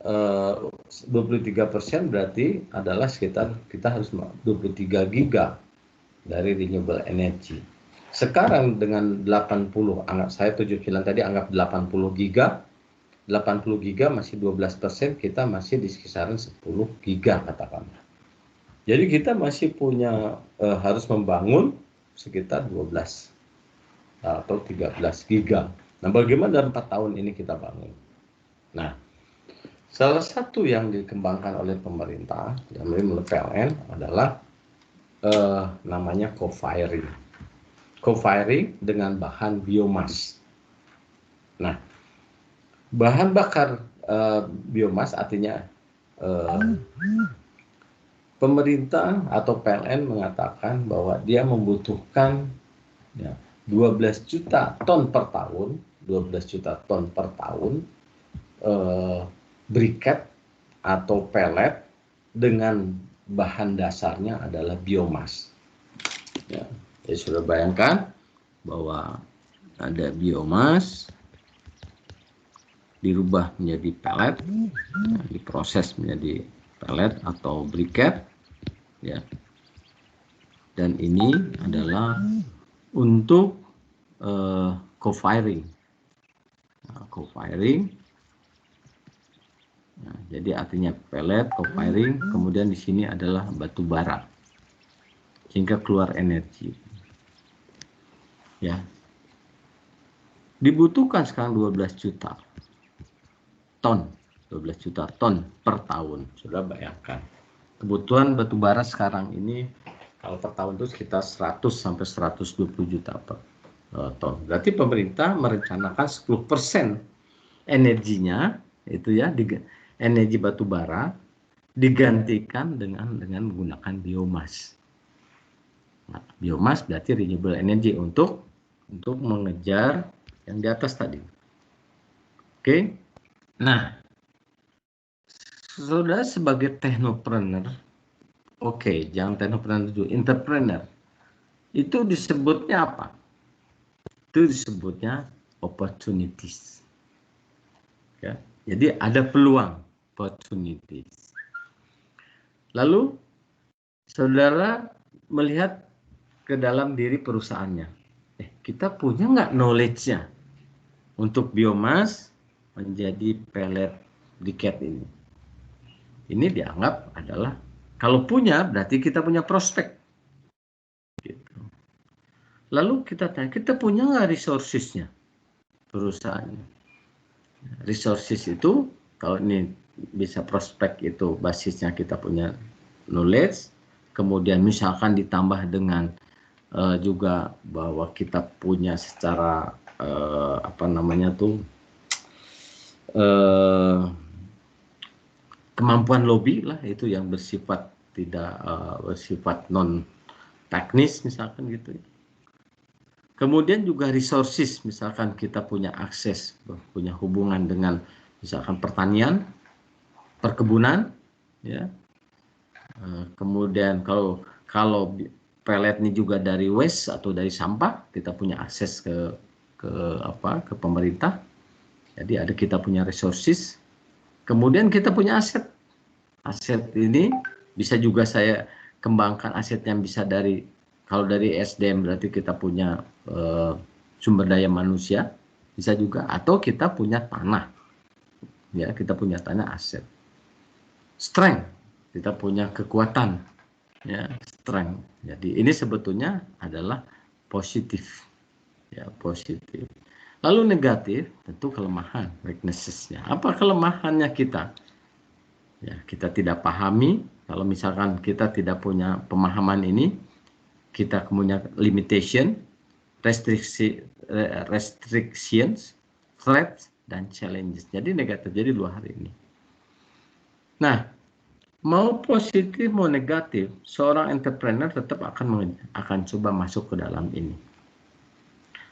23% berarti adalah sekitar kita harus 23 giga dari renewable energy. Sekarang dengan 80, saya 79 tadi, anggap 80 giga. 80 giga masih 12%, kita masih di kisaran 10 giga katakanlah. Jadi kita masih punya harus membangun sekitar 12 atau 13 giga. Nah, bagaimana dalam 4 tahun ini kita bangun? Nah, salah satu yang dikembangkan oleh pemerintah, yang melalui PLN adalah namanya co-firing. Co-firing dengan bahan biomas. Nah, bahan bakar biomas artinya pemerintah atau PLN mengatakan bahwa dia membutuhkan 12 juta ton per tahun, 12 juta ton per tahun briket atau pelet dengan bahan dasarnya adalah biomas. Ya, jadi sudah bayangkan bahwa ada biomas dirubah menjadi pelet, diproses menjadi pelet atau briket, ya. Dan ini adalah untuk co-firing. Nah, co-firing. Nah, jadi artinya pelet, co-firing, kemudian di sini adalah batu bara, sehingga keluar energi. Ya, dibutuhkan sekarang 12 juta ton, 12 juta ton per tahun. Sudah bayangkan. Kebutuhan batu bara sekarang ini kalau per tahun itu sekitar 100 sampai 120 juta per ton. Berarti pemerintah merencanakan 10% energinya itu ya, energi batu bara digantikan dengan menggunakan biomas. Nah, biomas berarti renewable energy untuk mengejar yang di atas tadi. Oke. Nah, saudara sebagai technopreneur, jangan technopreneur dulu, entrepreneur, itu disebutnya apa? Itu disebutnya opportunities. Ya, jadi ada peluang, opportunities. Lalu saudara melihat ke dalam diri perusahaannya. Kita punya nggak knowledge-nya untuk biomas menjadi pellet briquette ini? Ini dianggap adalah, kalau punya berarti kita punya prospek. Gitu. Lalu kita tanya, kita punya nggak resources-nya perusahaannya? Resources itu, kalau ini bisa prospek itu basisnya kita punya knowledge, kemudian misalkan ditambah dengan juga bahwa kita punya secara kemampuan lobby lah, itu yang bersifat tidak bersifat non teknis misalkan gitu ya. Kemudian juga resources, misalkan kita punya akses, punya hubungan dengan misalkan pertanian, perkebunan, ya. Kemudian kalau pellet ini juga dari waste atau dari sampah, kita punya akses ke pemerintah. Jadi ada, kita punya resources. Kemudian kita punya aset. Aset ini bisa juga saya kembangkan, aset yang bisa dari, kalau dari SDM berarti kita punya sumber daya manusia, bisa juga, atau kita punya tanah. Ya, kita punya tanah, aset. Strength, kita punya kekuatan. Ya, strength. Jadi ini sebetulnya adalah positif. Ya, positif. Lalu negatif, tentu kelemahan, weaknesses-nya. Apa kelemahannya kita? Ya, kita tidak pahami. Kalau misalkan kita tidak punya pemahaman ini, kita punya limitation, restrictions, threats, dan challenges. Jadi negatif, jadi dua hari ini. Nah, mau positif mau negatif, seorang entrepreneur tetap akan coba masuk ke dalam ini.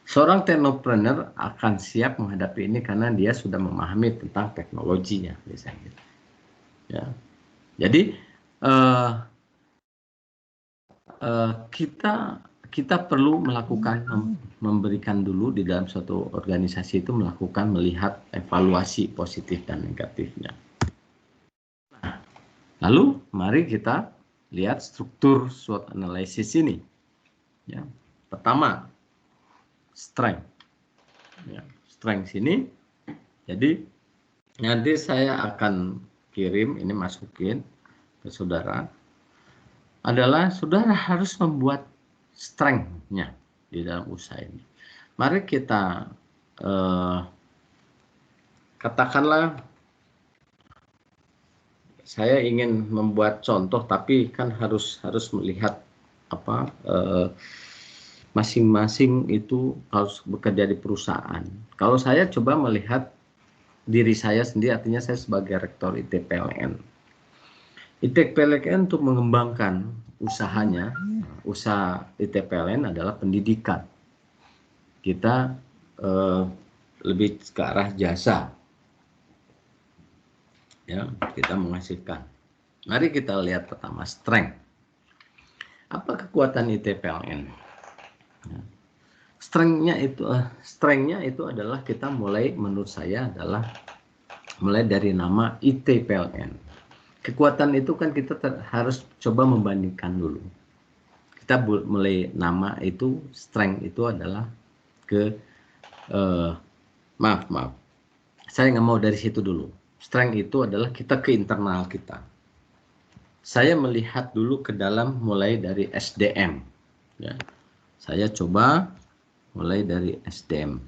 Seorang technopreneur akan siap menghadapi ini karena dia sudah memahami tentang teknologinya, biasanya. Ya, jadi kita perlu melakukan, memberikan dulu di dalam suatu organisasi itu, melihat evaluasi positif dan negatifnya. Nah, lalu mari kita lihat struktur SWOT analysis ini. Ya, pertama, strength. Ya, strength ini, jadi nanti saya akan kirim ini, masukin ke saudara, adalah saudara harus membuat strength-nya di dalam usaha ini. Mari kita katakanlah saya ingin membuat contoh, tapi kan harus melihat masing-masing itu harus bekerja di perusahaan. Kalau saya coba melihat diri saya sendiri, artinya saya sebagai rektor ITPLN. ITPLN untuk mengembangkan usahanya, usaha ITPLN adalah pendidikan. Kita lebih ke arah jasa. Ya, kita menghasilkan. Mari kita lihat pertama, strength. Apa kekuatan ITPLN? Ya. Strength-nya itu adalah kita mulai, menurut saya adalah mulai dari nama ITPLN. Kekuatan itu kan kita harus coba membandingkan dulu. Kita mulai nama itu, strength itu adalah maaf. Saya nggak mau dari situ dulu. Strength itu adalah kita ke internal kita. Saya melihat dulu ke dalam, mulai dari SDM. Ya. Saya coba mulai dari SDM.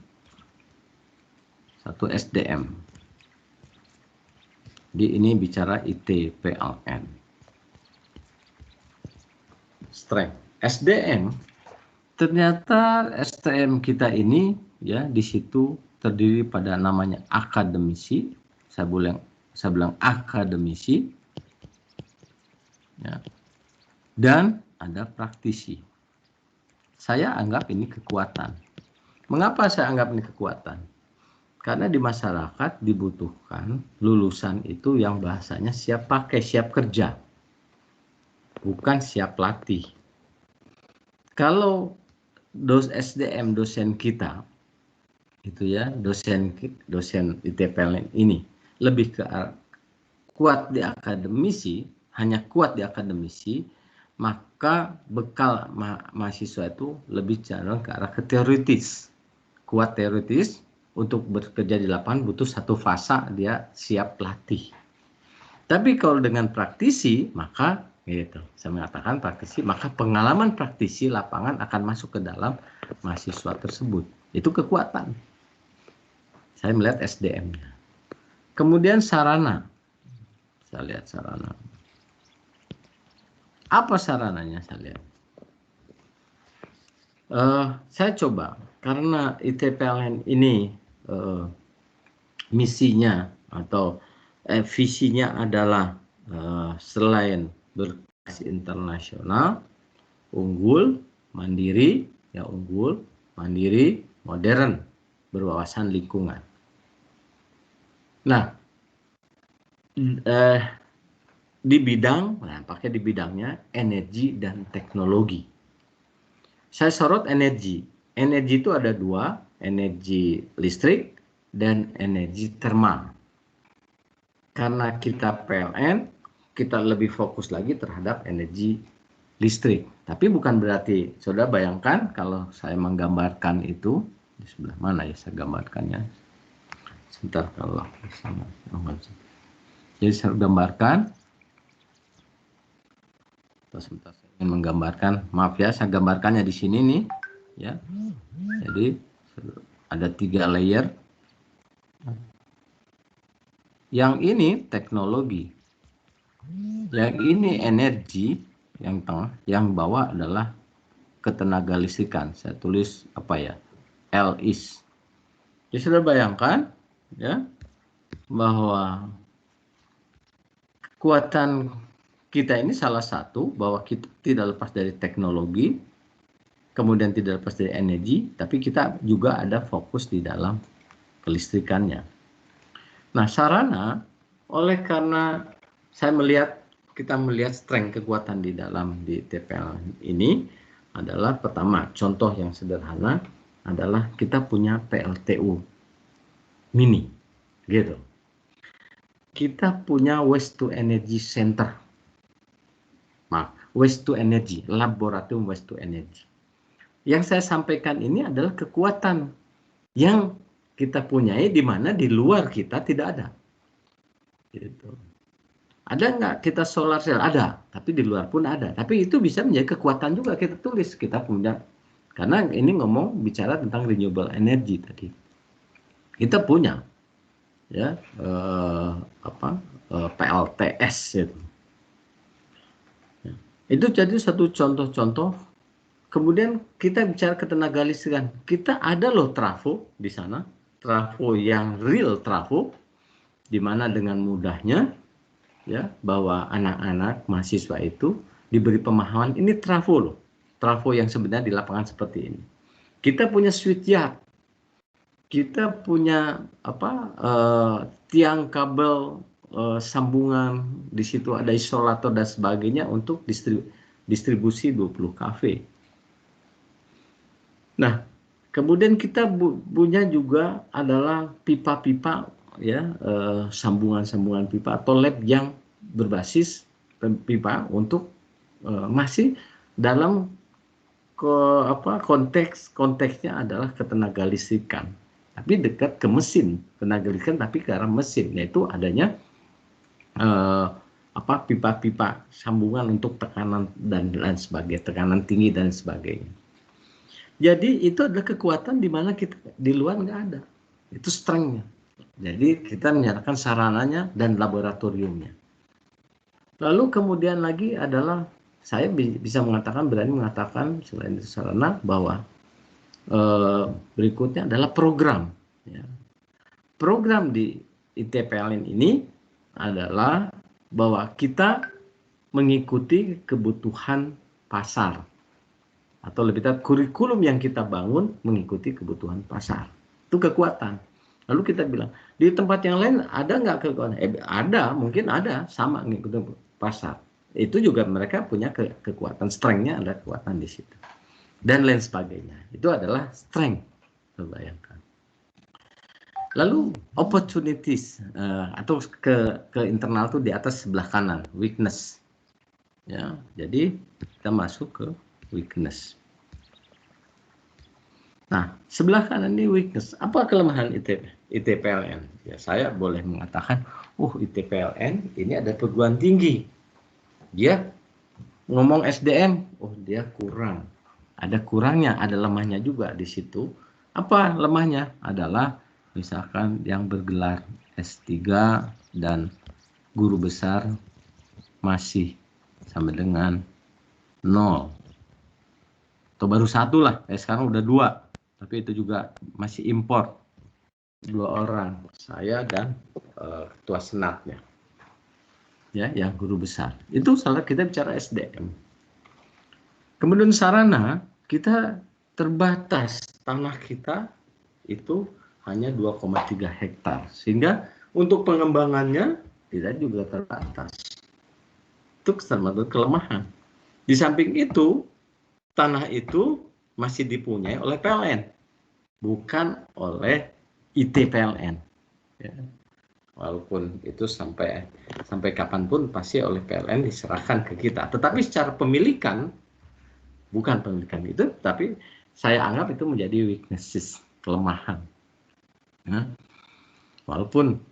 Satu SDM. Ini bicara ITPLN. Strength. SDM, ternyata SDM kita ini ya di situ terdiri pada namanya akademisi. Saya bilang akademisi. Ya. Dan ada praktisi. Saya anggap ini kekuatan. Mengapa saya anggap ini kekuatan? Karena di masyarakat dibutuhkan lulusan itu yang bahasanya siap pakai, siap kerja. Bukan siap latih. Kalau SDM dosen kita, itu ya, dosen ITPLN ini lebih ke kuat di akademisi, hanya kuat di akademisi, maka bekal mahasiswa itu lebih cenderung ke arah ke teoritis. Kuat teoritis, untuk bekerja di lapangan butuh satu fasa dia siap latih. Tapi kalau dengan praktisi, maka gitu, saya mengatakan praktisi, maka pengalaman praktisi lapangan akan masuk ke dalam mahasiswa tersebut. Itu kekuatan. Saya melihat SDM-nya. Kemudian sarana. Saya lihat sarana. Apa sarananya saya lihat? Saya coba, karena ITPLN ini misinya atau visinya adalah selain berkelas internasional, unggul, mandiri, modern, berwawasan lingkungan. Nah, di bidang, pakai di bidangnya energi dan teknologi. Saya sorot energi. Energi itu ada dua, energi listrik dan energi termal. Karena kita PLN, kita lebih fokus lagi terhadap energi listrik. Tapi bukan berarti, saudara bayangkan kalau saya menggambarkan itu, di sebelah mana ya saya gambarkannya. Sebentar kalau sama. Jadi saya gambarkan. Sebentar saya ingin menggambarkan. Maaf ya, saya gambarkannya di sini nih. Ya. Jadi ada 3 layer. Yang ini teknologi. Yang ini energi, yang tengah, yang bawah adalah ketenaga listrikan. Saya tulis apa ya? LIS. Jadi sudah bayangkan ya bahwa kekuatan kita ini salah satu bahwa kita tidak lepas dari teknologi, kemudian tidak lepas dari energi, tapi kita juga ada fokus di dalam kelistrikannya. Nah, sarana, oleh karena kita melihat strength kekuatan di dalam di TPL ini adalah pertama, contoh yang sederhana adalah kita punya PLTU mini, gitu. Kita punya waste to energy center, waste to energy, laboratorium waste to energy. Yang saya sampaikan ini adalah kekuatan yang kita punyai di mana di luar kita tidak ada. Gitu. Ada nggak kita solar cell? Ada, tapi di luar pun ada. Tapi itu bisa menjadi kekuatan juga kita tulis. Kita punya, karena ini ngomong bicara tentang renewable energy tadi. Kita punya, ya PLTS itu. Itu jadi satu contoh-contoh. Kemudian kita bicara ketenaga listrikan. Kita ada loh trafo di sana, trafo yang real trafo, di mana dengan mudahnya ya bahwa anak-anak mahasiswa itu diberi pemahaman ini trafo loh, trafo yang sebenarnya di lapangan seperti ini. Kita punya switchyard, kita punya tiang kabel sambungan, di situ ada isolator dan sebagainya untuk distribusi 20 kafe. Nah, kemudian kita punya juga adalah pipa-pipa ya, sambungan-sambungan pipa atau lab yang berbasis pipa untuk masih dalam konteksnya adalah ketenaga listrikan, tapi dekat ke mesin tenaga listrikan, tapi ke arah mesin, yaitu adanya pipa-pipa sambungan untuk tekanan dan lain sebagainya, tekanan tinggi dan sebagainya. Jadi itu adalah kekuatan di mana kita di luar nggak ada, itu strength-nya. Jadi kita menyatakan sarananya dan laboratoriumnya. Lalu kemudian lagi adalah saya bisa berani mengatakan selain itu sarana bahwa berikutnya adalah program. Ya. Program di ITPLN ini adalah bahwa kita mengikuti kebutuhan pasar. Atau lebih tepat kurikulum yang kita bangun mengikuti kebutuhan pasar. Itu kekuatan. Lalu kita bilang, di tempat yang lain ada nggak kekuatan? Ada, mungkin ada, sama ngikutin pasar. Itu juga mereka punya kekuatan, strength-nya ada kekuatan di situ. Dan lain sebagainya. Itu adalah strength, bayangkan. Lalu opportunities, atau ke internal itu di atas sebelah kanan, weakness. Ya, jadi kita masuk ke weakness. Nah, sebelah kanan ini weakness. Apa kelemahan ITPLN? Ya, saya boleh mengatakan, ITPLN ini ada perguruan tinggi. Dia ngomong SDM, dia kurang. Ada kurangnya, ada lemahnya juga di situ. Apa lemahnya? Adalah misalkan yang bergelar S3 dan guru besar masih sampai dengan 0. Atau baru 1 lah, sekarang udah 2. Tapi itu juga masih impor. 2 orang, saya dan ketua senatnya. Ya, yang guru besar. Itu salah kita bicara SDM. Kemudian sarana, kita terbatas, tanah kita itu hanya 2,3 hektar. Sehingga untuk pengembangannya kita juga terbatas. Itu termasuk kelemahan. Di samping itu, tanah itu masih dipunyai oleh PLN, bukan oleh ITPLN. Ya. Walaupun itu sampai kapanpun pasti oleh PLN diserahkan ke kita. Tetapi secara pemilikan, bukan pemilikan itu, tapi saya anggap itu menjadi weaknesses, kelemahan. Nah, walaupun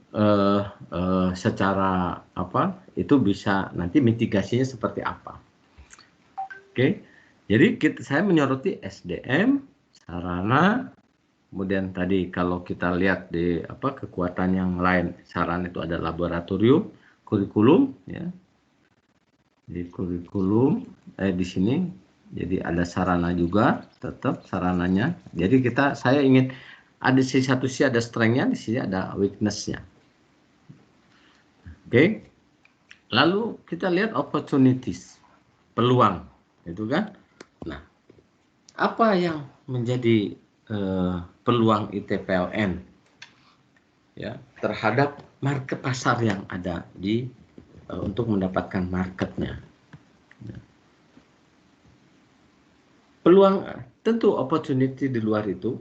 secara apa itu bisa nanti mitigasinya seperti apa. Oke, jadi saya menyoroti SDM, sarana. Kemudian tadi kalau kita lihat di kekuatan yang lain, sarana itu ada laboratorium, kurikulum, ya. Di kurikulum di sini, jadi ada sarana juga, tetap sarananya. Jadi saya ingin ada satu sisi ada strength-nya, di sini ada weakness-nya. Oke. Lalu kita lihat opportunities, peluang, itu kan. Nah, apa yang menjadi peluang ITPLN ya terhadap market pasar yang ada di untuk mendapatkan marketnya. Peluang tentu opportunity di luar itu,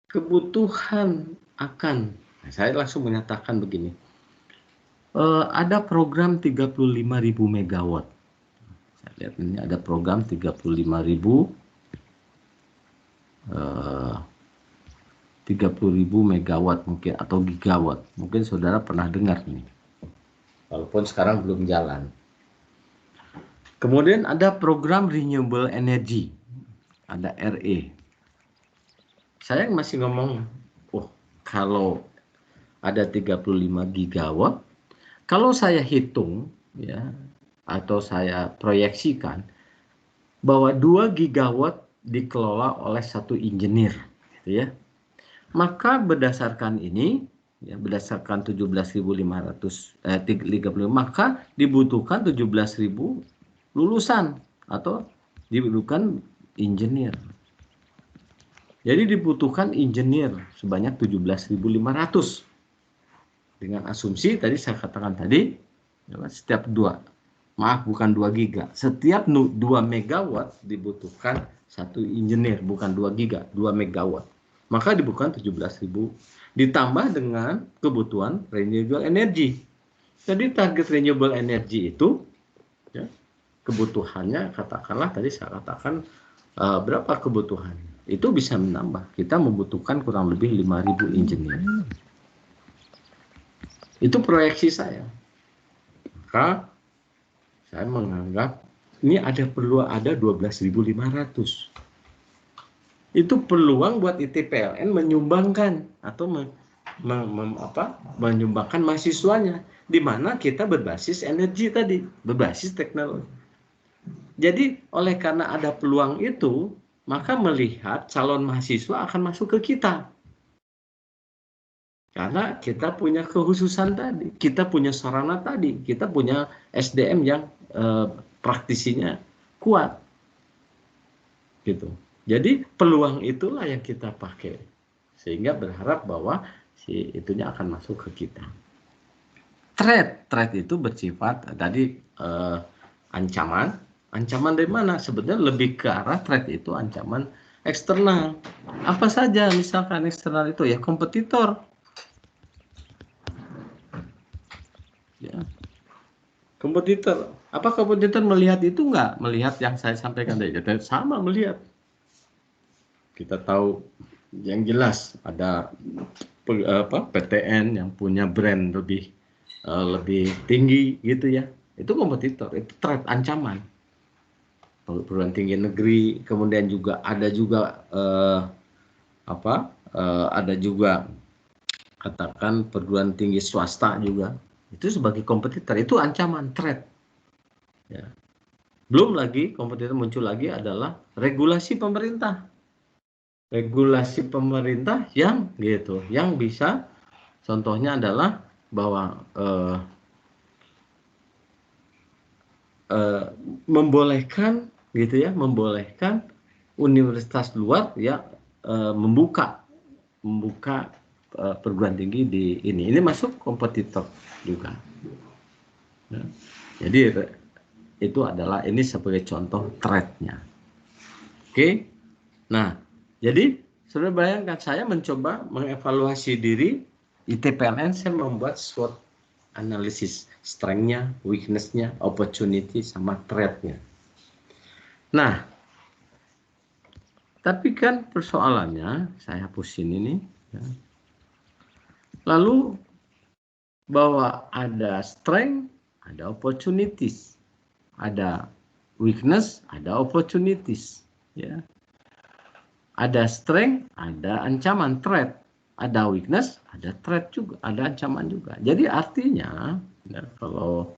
kebutuhan akan, saya langsung menyatakan begini, ada program 35.000 megawatt. Saya lihat ini ada program 35.000 megawatt mungkin atau gigawatt. Mungkin saudara pernah dengar nih. Walaupun sekarang belum jalan. Kemudian ada program renewable energy. Ada RE. Saya masih ngomong, kalau ada 35 gigawatt, kalau saya hitung ya atau saya proyeksikan bahwa 2 gigawatt dikelola oleh satu engineer, gitu ya. Maka berdasarkan ini, ya, berdasarkan 17.535, maka dibutuhkan 17.000 lulusan atau dibutuhkan engineer. Jadi dibutuhkan engineer sebanyak 17.500. Dengan asumsi tadi saya katakan tadi, setiap 2 giga. Setiap 2 megawatt dibutuhkan satu engineer, bukan 2 giga, 2 megawatt. Maka dibutuhkan 17.000 ditambah dengan kebutuhan renewable energy. Jadi target renewable energy itu ya, kebutuhannya katakanlah tadi saya katakan berapa kebutuhannya. Itu bisa menambah. Kita membutuhkan kurang lebih 5.000 engineer. Itu proyeksi saya. Maka saya menganggap ini perlu ada 12.500. Itu peluang buat ITPLN menyumbangkan atau menyumbangkan mahasiswanya, di mana kita berbasis energi tadi, berbasis teknologi. Jadi oleh karena ada peluang itu, maka melihat calon mahasiswa akan masuk ke kita. Karena kita punya kekhususan tadi, kita punya sarana tadi, kita punya SDM yang praktisinya kuat, gitu. Jadi peluang itulah yang kita pakai, sehingga berharap bahwa si itunya akan masuk ke kita. Threat itu bersifat tadi ancaman dari mana? Sebenarnya lebih ke arah threat itu ancaman eksternal. Apa saja misalkan eksternal itu ya kompetitor. Ya. Kompetitor Apa kompetitor melihat itu enggak? Melihat yang saya sampaikan tadi, sama melihat. Kita tahu yang jelas ada PTN yang punya brand lebih tinggi gitu ya. Itu kompetitor, itu threat, ancaman. Perguruan tinggi negeri, kemudian juga ada juga ada juga katakan perguruan tinggi swasta juga. Itu sebagai kompetitor, itu ancaman, threat. Ya. Belum lagi kompetitor muncul lagi adalah regulasi pemerintah. Regulasi pemerintah yang gitu, yang bisa, contohnya adalah bahwa membolehkan gitu ya, membolehkan universitas luar ya membuka perguruan tinggi di ini masuk kompetitor juga. Ya. Jadi itu adalah ini sebagai contoh threat-nya. Oke. Nah, jadi saudara bayangkan saya mencoba mengevaluasi diri ITPLN, saya membuat SWOT analisis, strength-nya, weakness-nya, opportunity sama threat-nya. Nah, tapi kan persoalannya, saya hapusin ini ya. Lalu bahwa ada strength, ada opportunities, ada weakness, ada opportunities, ya. Ada strength, ada ancaman, threat. Ada weakness, ada threat juga, ada ancaman juga. Jadi artinya, ya, kalau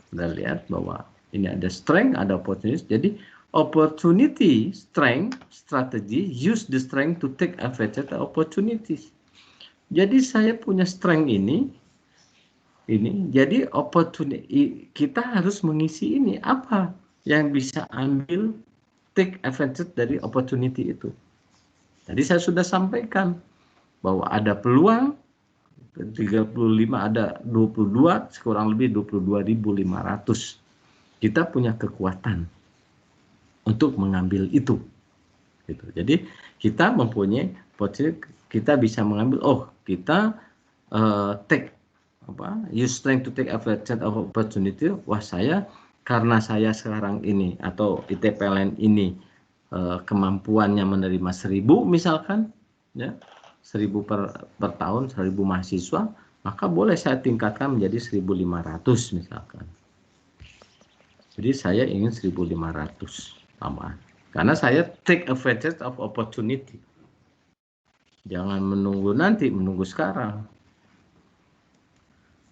kita lihat bahwa ini ada strength, ada opportunity. Jadi opportunity, strength, strategy, use the strength to take advantage of opportunities. Jadi saya punya strength ini, jadi opportunity, kita harus mengisi ini apa yang bisa ambil take advantage dari opportunity itu. Tadi saya sudah sampaikan bahwa ada peluang 35, ada 22, kurang lebih 22.500. Kita punya kekuatan untuk mengambil itu. Gitu. Jadi kita mempunyai potensi, kita bisa mengambil, kita use strength to take advantage of opportunity. Wah, karena saya sekarang ini atau ITPLN ini kemampuannya menerima 1.000 misalkan, ya 1.000 per tahun, 1.000 mahasiswa, maka boleh saya tingkatkan menjadi 1.500 misalkan. Jadi saya ingin 1.500 tambahan, karena saya take advantage of opportunity. Jangan menunggu nanti, menunggu sekarang.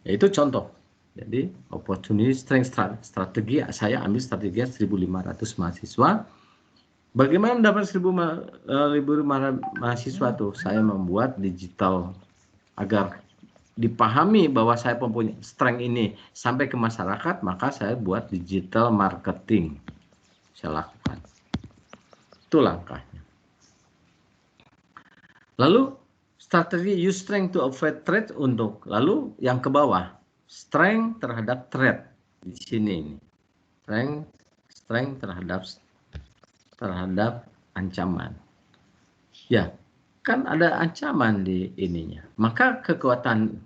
Ya, itu contoh. Jadi opportunity, strength, strategi, saya ambil strategi 1.500 mahasiswa. Bagaimana mendapat 1.500 mahasiswa tuh? Saya membuat digital agar dipahami bahwa saya mempunyai strength ini sampai ke masyarakat, maka saya buat digital marketing. Saya lakukan. Itu langkahnya. Lalu strategi use strength to avoid threat untuk, lalu yang ke bawah, strength terhadap threat di sini ini. Strength terhadap ancaman. Ya, kan ada ancaman di ininya. Maka kekuatan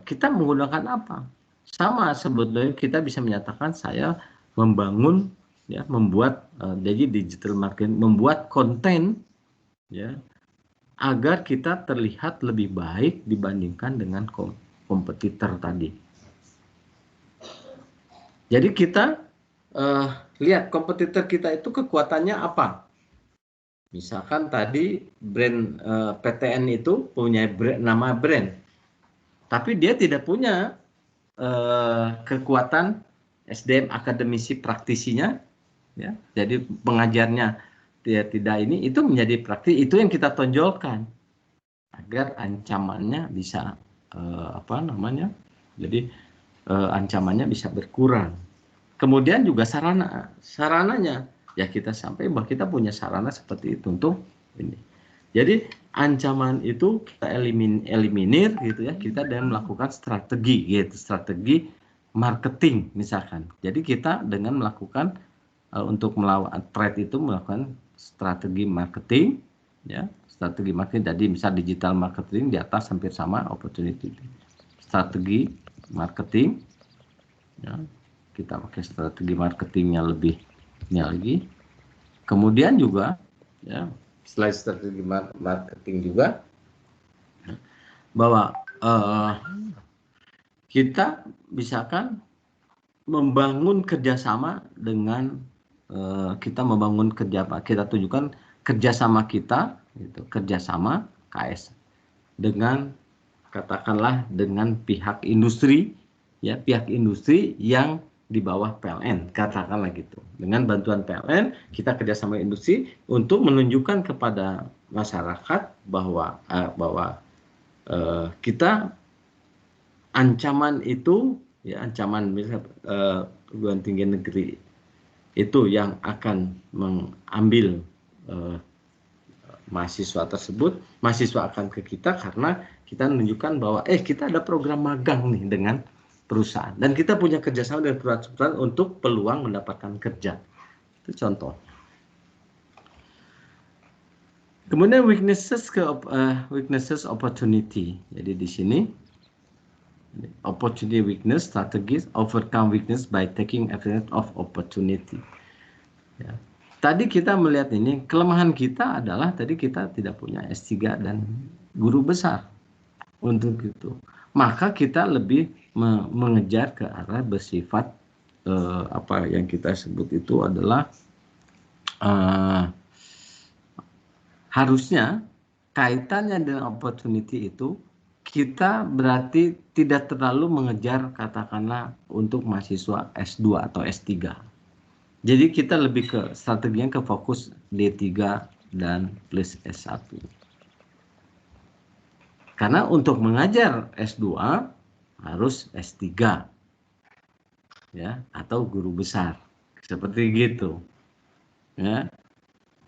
kita menggunakan apa? Sama sebetulnya kita bisa menyatakan saya membangun, ya, membuat jadi digital marketing, membuat konten, ya, agar kita terlihat lebih baik dibandingkan dengan kompetitor tadi. Jadi kita lihat kompetitor kita itu kekuatannya apa. Misalkan tadi brand PTN itu punya nama brand, tapi dia tidak punya kekuatan SDM akademisi praktisinya, ya. Jadi pengajarnya dia tidak ini, itu menjadi praktis, itu yang kita tonjolkan agar ancamannya bisa jadi ancamannya bisa berkurang. Kemudian juga sarananya, ya kita sampai bahwa kita punya sarana seperti itu untuk ini. Jadi ancaman itu kita eliminir gitu ya, kita dengan melakukan strategi gitu, strategi marketing misalkan. Jadi kita dengan melakukan untuk melawan threat itu melakukan strategi marketing, ya, strategi marketing. Jadi misal digital marketing di atas hampir sama opportunity. Strategi marketing, ya. kita pakai strategi marketingnya lebihnya lagi. Kemudian juga ya, selain strategi marketing juga bahwa kita misalkan membangun kerjasama dengan kita membangun kita tunjukkan kerjasama kita, gitu, kerjasama KS dengan katakanlah dengan pihak industri, ya pihak industri yang di bawah PLN, katakanlah gitu. Dengan bantuan PLN kita kerjasama industri untuk menunjukkan kepada masyarakat bahwa kita ancaman itu, ya ancaman misalnya perguruan tinggi negeri itu yang akan mengambil mahasiswa tersebut, mahasiswa akan ke kita karena kita menunjukkan bahwa kita ada program magang nih dengan perusahaan dan kita punya kerjasama dengan perusahaan untuk peluang mendapatkan kerja. Itu contoh. Kemudian weaknesses opportunity. Jadi di sini opportunity weakness strategies overcome weakness by taking advantage of opportunity. Ya. Tadi kita melihat ini kelemahan kita adalah tadi kita tidak punya S3 dan guru besar untuk itu. Maka kita lebih mengejar ke arah bersifat apa yang kita sebut itu adalah harusnya kaitannya dengan opportunity itu kita berarti tidak terlalu mengejar katakanlah untuk mahasiswa S2 atau S3. Jadi kita lebih ke strateginya ke fokus D3 dan plus S1. Karena untuk mengajar S2 harus S3. Ya, atau guru besar. Seperti gitu. Ya.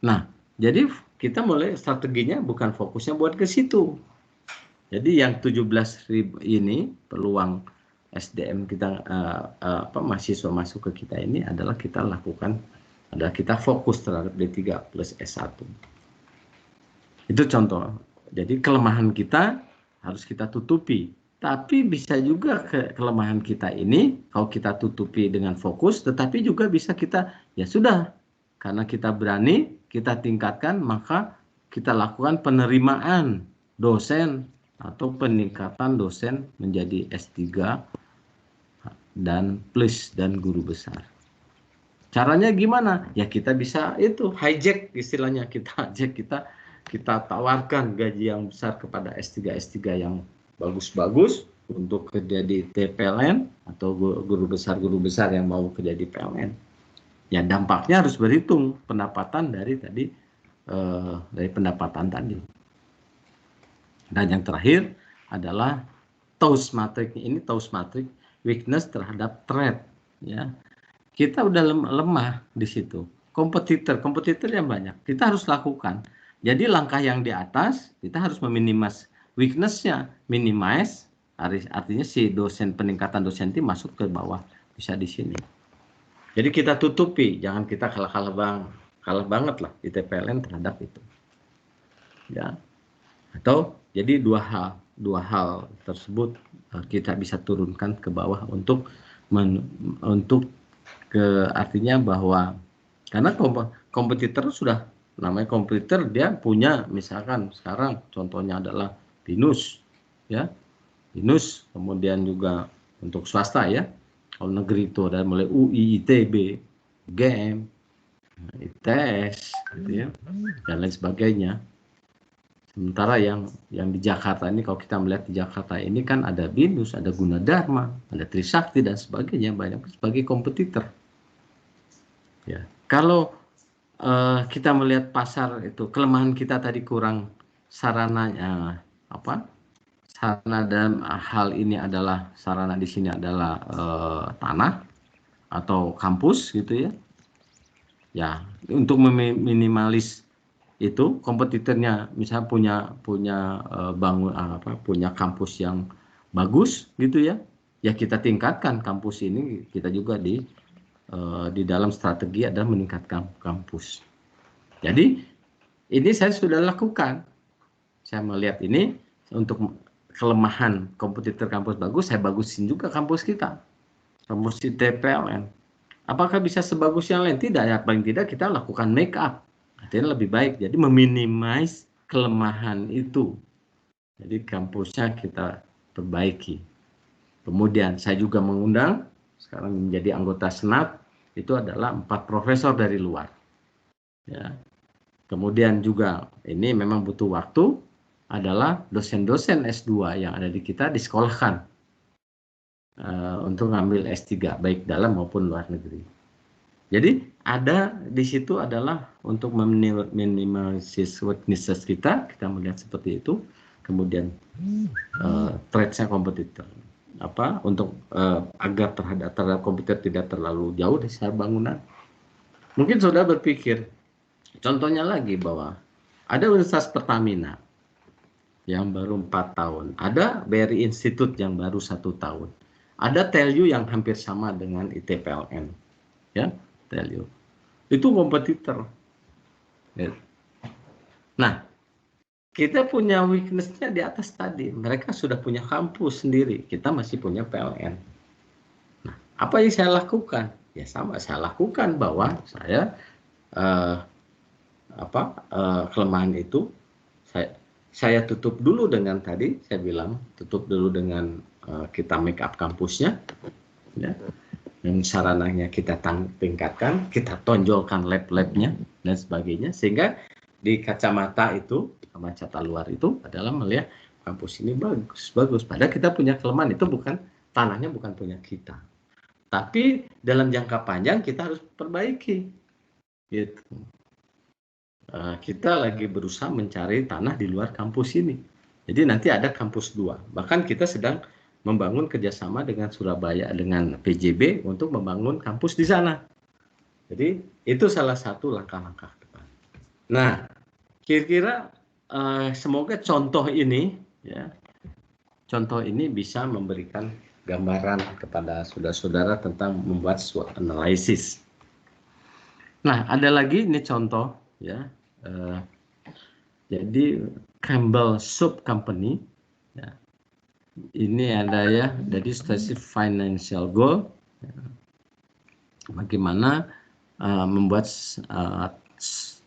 Nah, jadi kita mulai strateginya bukan fokusnya buat ke situ. Jadi yang 17.000 ini peluang SDM kita mahasiswa masuk ke kita ini adalah kita lakukan kita fokus terhadap D3 plus S1. Itu contoh. Jadi kelemahan kita harus kita tutupi. Tapi bisa juga kelemahan kita ini kalau kita tutupi dengan fokus, tetapi juga bisa kita ya sudah karena kita berani kita tingkatkan maka kita lakukan penerimaan dosen atau peningkatan dosen menjadi S3 dan plus dan guru besar. Caranya gimana? Ya kita bisa itu hijack istilahnya, kita tawarkan gaji yang besar kepada S3 yang bagus-bagus untuk kerja di TPLN atau guru besar yang mau kerja di PLN. Ya dampaknya harus berhitung pendapatan dari pendapatan tadi. Dan yang terakhir adalah TOWS matrix. Ini TOWS matrix weakness terhadap threat. Ya, kita udah lemah di situ. Kompetitor yang banyak. Kita harus lakukan. Jadi langkah yang di atas kita harus meminimize weakness-nya, minimize artinya si peningkatan dosen itu masuk ke bawah bisa di sini. Jadi kita tutupi, jangan kita kalah banget lah di TPLN terhadap itu. Ya. Atau jadi dua hal tersebut kita bisa turunkan ke bawah untuk artinya bahwa karena kompetitor sudah namanya kompetitor dia punya misalkan sekarang contohnya adalah BINUS ya. BINUS kemudian juga untuk swasta ya. Kalau negeri itu ada mulai UI, ITB, UGM, ITS gitu ya dan lain sebagainya. Sementara yang di Jakarta ini kalau kita melihat di Jakarta ini kan ada BINUS, ada Gunadarma, ada Trisakti dan sebagainya banyak sebagai kompetitor. Ya, kalau kita melihat pasar itu kelemahan kita tadi kurang sarananya sarana dalam hal ini adalah sarana di sini adalah tanah atau kampus gitu ya. Ya, untuk meminimalis itu kompetitornya misalnya punya kampus yang bagus gitu ya. Ya kita tingkatkan kampus ini, kita juga di dalam strategi adalah meningkatkan kampus. Jadi ini saya sudah lakukan. Saya melihat ini untuk kelemahan kompetitor kampus bagus, saya bagusin juga kampus kita. promosi TPLN. Apakah bisa sebagus yang lain? Tidak, ya paling tidak kita lakukan make up. Artinya lebih baik. Jadi meminimize kelemahan itu. Jadi kampusnya kita perbaiki. Kemudian saya juga mengundang, sekarang menjadi anggota Senat, itu adalah 4 profesor dari luar. Ya. Kemudian juga ini memang butuh waktu, adalah dosen-dosen S2 yang ada di kita disekolahkan untuk ngambil S3 baik dalam maupun luar negeri. Jadi ada di situ adalah untuk meminimalisir weaknesses kita melihat seperti itu. Kemudian threat-nya kompetitor untuk agar terhadap komputer tidak terlalu jauh dari secara bangunan. Mungkin saudara berpikir, contohnya lagi bahwa ada Universitas Pertamina yang baru 4 tahun, ada BRI Institute yang baru 1 tahun, ada TELU yang hampir sama dengan ITPLN, ya TELU, itu kompetitor. Nah, kita punya weakness-nya di atas tadi, mereka sudah punya kampus sendiri, kita masih punya PLN. Nah, apa yang saya lakukan? Ya sama, saya lakukan bahwa saya kelemahan itu saya tutup dulu dengan tadi saya bilang tutup dulu dengan kita make up kampusnya, ya, dan sarananya kita tingkatkan, kita tonjolkan lab-labnya dan sebagainya, sehingga di kacamata luar itu adalah melihat kampus ini bagus. Padahal kita punya kelemahan, itu tanahnya bukan punya kita, tapi dalam jangka panjang kita harus perbaiki. Gitu. Kita lagi berusaha mencari tanah di luar kampus ini. Jadi nanti ada kampus 2. Bahkan kita sedang membangun kerjasama dengan Surabaya, dengan PJB untuk membangun kampus di sana. Jadi itu salah satu langkah-langkah depan. Nah, kira-kira semoga contoh ini bisa memberikan gambaran kepada saudara-saudara tentang membuat SWOT analysis. Nah, ada lagi ini contoh, ya. Jadi Campbell Soup Company, ya. Ini ada ya, jadi specific financial goal, ya. Bagaimana membuat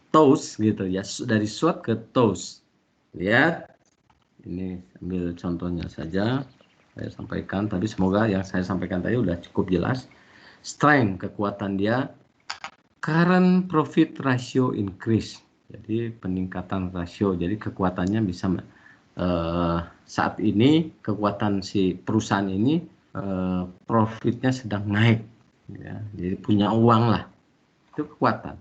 toast gitu ya, dari SWOT ke toast. Lihat, ini ambil contohnya saja, saya sampaikan tadi, semoga yang saya sampaikan tadi udah cukup jelas. Strength, kekuatan dia, current profit ratio increase, jadi peningkatan rasio, jadi kekuatannya bisa saat ini kekuatan si perusahaan ini profitnya sedang naik, ya, jadi punya uang lah, itu kekuatan.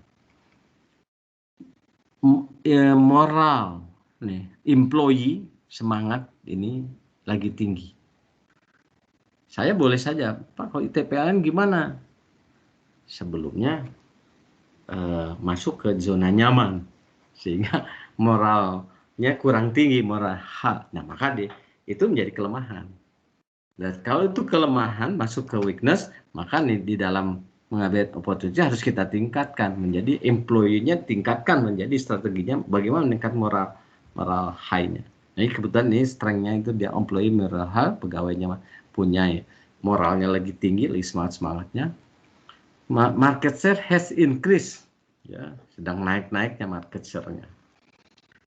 Moral nih, employee semangat ini lagi tinggi. Saya boleh saja, Pak, kalau ITPLN gimana? Sebelumnya masuk ke zona nyaman, sehingga moralnya kurang tinggi, moral hak. Nah, maka itu menjadi kelemahan. Dan kalau itu kelemahan masuk ke weakness, maka nih di dalam mengambil opportunity harus kita tingkatkan menjadi employee-nya, tingkatkan menjadi strateginya bagaimana meningkat moral high-nya. Nah, ini kebetulan ini strength-nya itu dia employee moral high, pegawainya punya moralnya lagi tinggi, lagi semangatnya. Market share has increased, ya, sedang naik-naiknya market share-nya.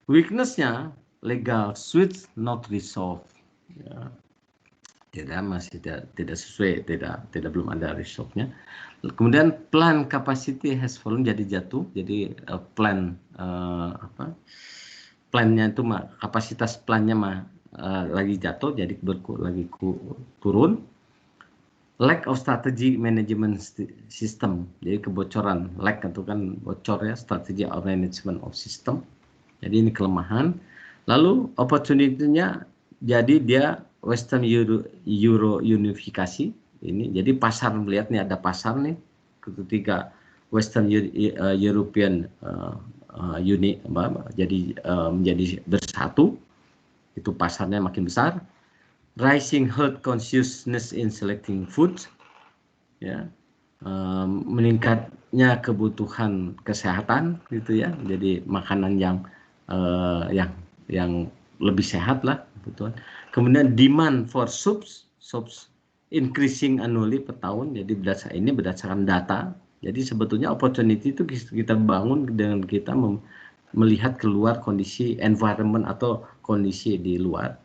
Weakness-nya legal switch not resolved, ya, masih tidak sesuai, belum ada resolve-nya. Kemudian plan capacity has fallen, jadi jatuh, jadi plannya itu kapasitas plannya lagi jatuh, jadi lagi turun. Lack of strategy management system, jadi kebocoran, lack itu kan bocor ya, strategi of management of system, jadi ini kelemahan. Lalu opportunity-nya, jadi dia Western Euro unifikasi, ini jadi pasar, melihat nih ada pasar nih, ketika Western European menjadi bersatu, itu pasarnya makin besar. Rising health consciousness in selecting food, ya, meningkatnya kebutuhan kesehatan gitu ya, jadi makanan yang lebih sehat lah kebutuhan. Kemudian demand for soups increasing annually per tahun. Jadi berdasarkan data. Jadi sebetulnya opportunity itu kita bangun dengan kita melihat keluar kondisi environment atau kondisi di luar.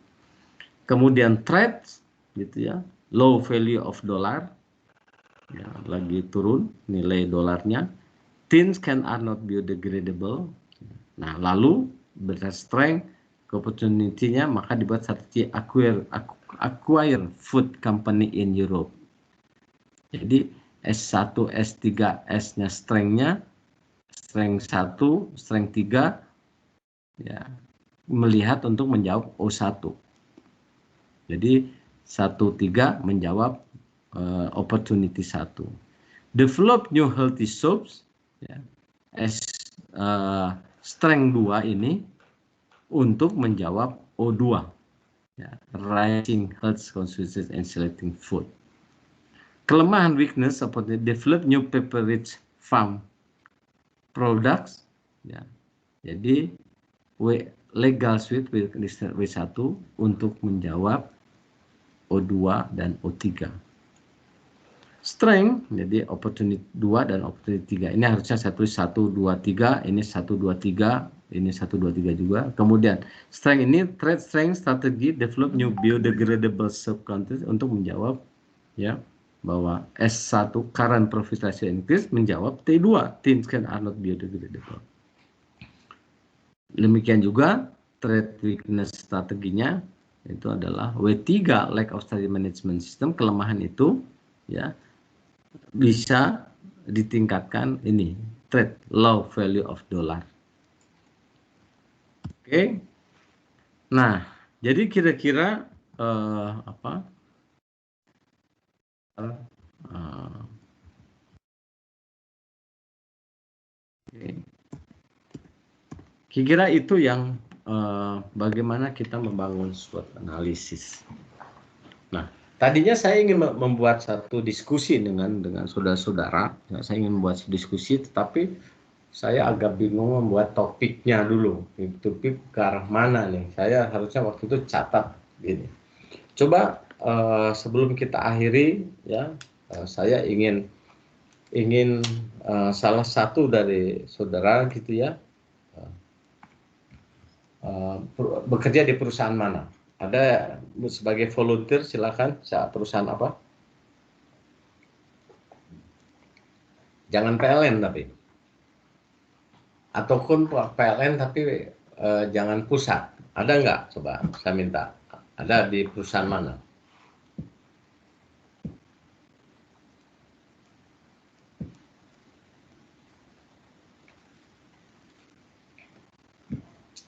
Kemudian threats gitu ya, low value of dollar, ya, lagi turun nilai dolarnya. Things are not biodegradable. Nah, lalu berdasarkan strength, opportunity-nya maka dibuat strategi acquire food company in Europe. Jadi S1, S3, S-nya strength-nya, strength 1, strength 3, ya, melihat untuk menjawab O1. Jadi 1-3 menjawab opportunity 1. Develop new healthy soaps, ya, strength 2 ini untuk menjawab O2, ya, rising health consciousness and selecting food. Kelemahan weakness seperti develop new paper-rich farm products, ya. Jadi legal suite W1 untuk menjawab O2 dan O3. Strength, jadi opportunity 2 dan opportunity 3. Ini harusnya 1, 2, 3, ini 1, 2, 3, ini 1, 2, 3 juga. Kemudian strength ini trade strength strategi develop new biodegradable subcontinent untuk menjawab, ya, bahwa S1 current profit ratio increase menjawab T2 things are not biodegradable. Demikian juga trade weakness strateginya itu adalah W3 lack of strategy management system. Kelemahan itu, ya, bisa ditingkatkan ini trade low value of dollar. Oke. Nah, jadi kira-kira apa? Kira-kira itu yang bagaimana kita membangun SWOT analisis. Nah, tadinya saya ingin membuat satu diskusi dengan saudara-saudara. Ya, saya ingin membuat diskusi, tetapi saya agak bingung membuat topiknya dulu. Topik ke arah mana nih? Saya harusnya waktu itu catat gini. Coba sebelum kita akhiri, ya, saya ingin salah satu dari saudara gitu ya, bekerja di perusahaan mana? Ada sebagai volunteer, silakan. Perusahaan apa? Jangan PLN tapi. Ataupun PLN tapi jangan pusat. Ada nggak? Coba saya minta. Ada di perusahaan mana?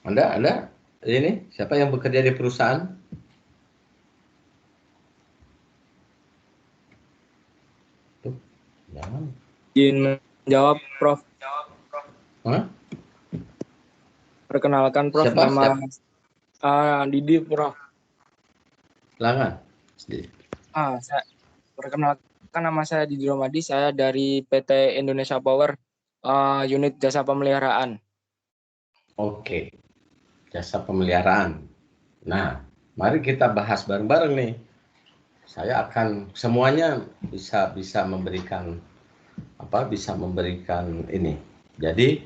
Anda ini siapa yang bekerja di perusahaan? Tuh, jangan. Izin menjawab, Prof. Hah? Perkenalkan, Prof. Siapa? Nama Didi, Prof. Silakan. Saya perkenalkan, nama saya Didi Romadi. Saya dari PT Indonesia Power, unit jasa pemeliharaan. Oke, jasa pemeliharaan. Nah, mari kita bahas bareng-bareng nih. Saya akan semuanya bisa memberikan bisa memberikan ini. Jadi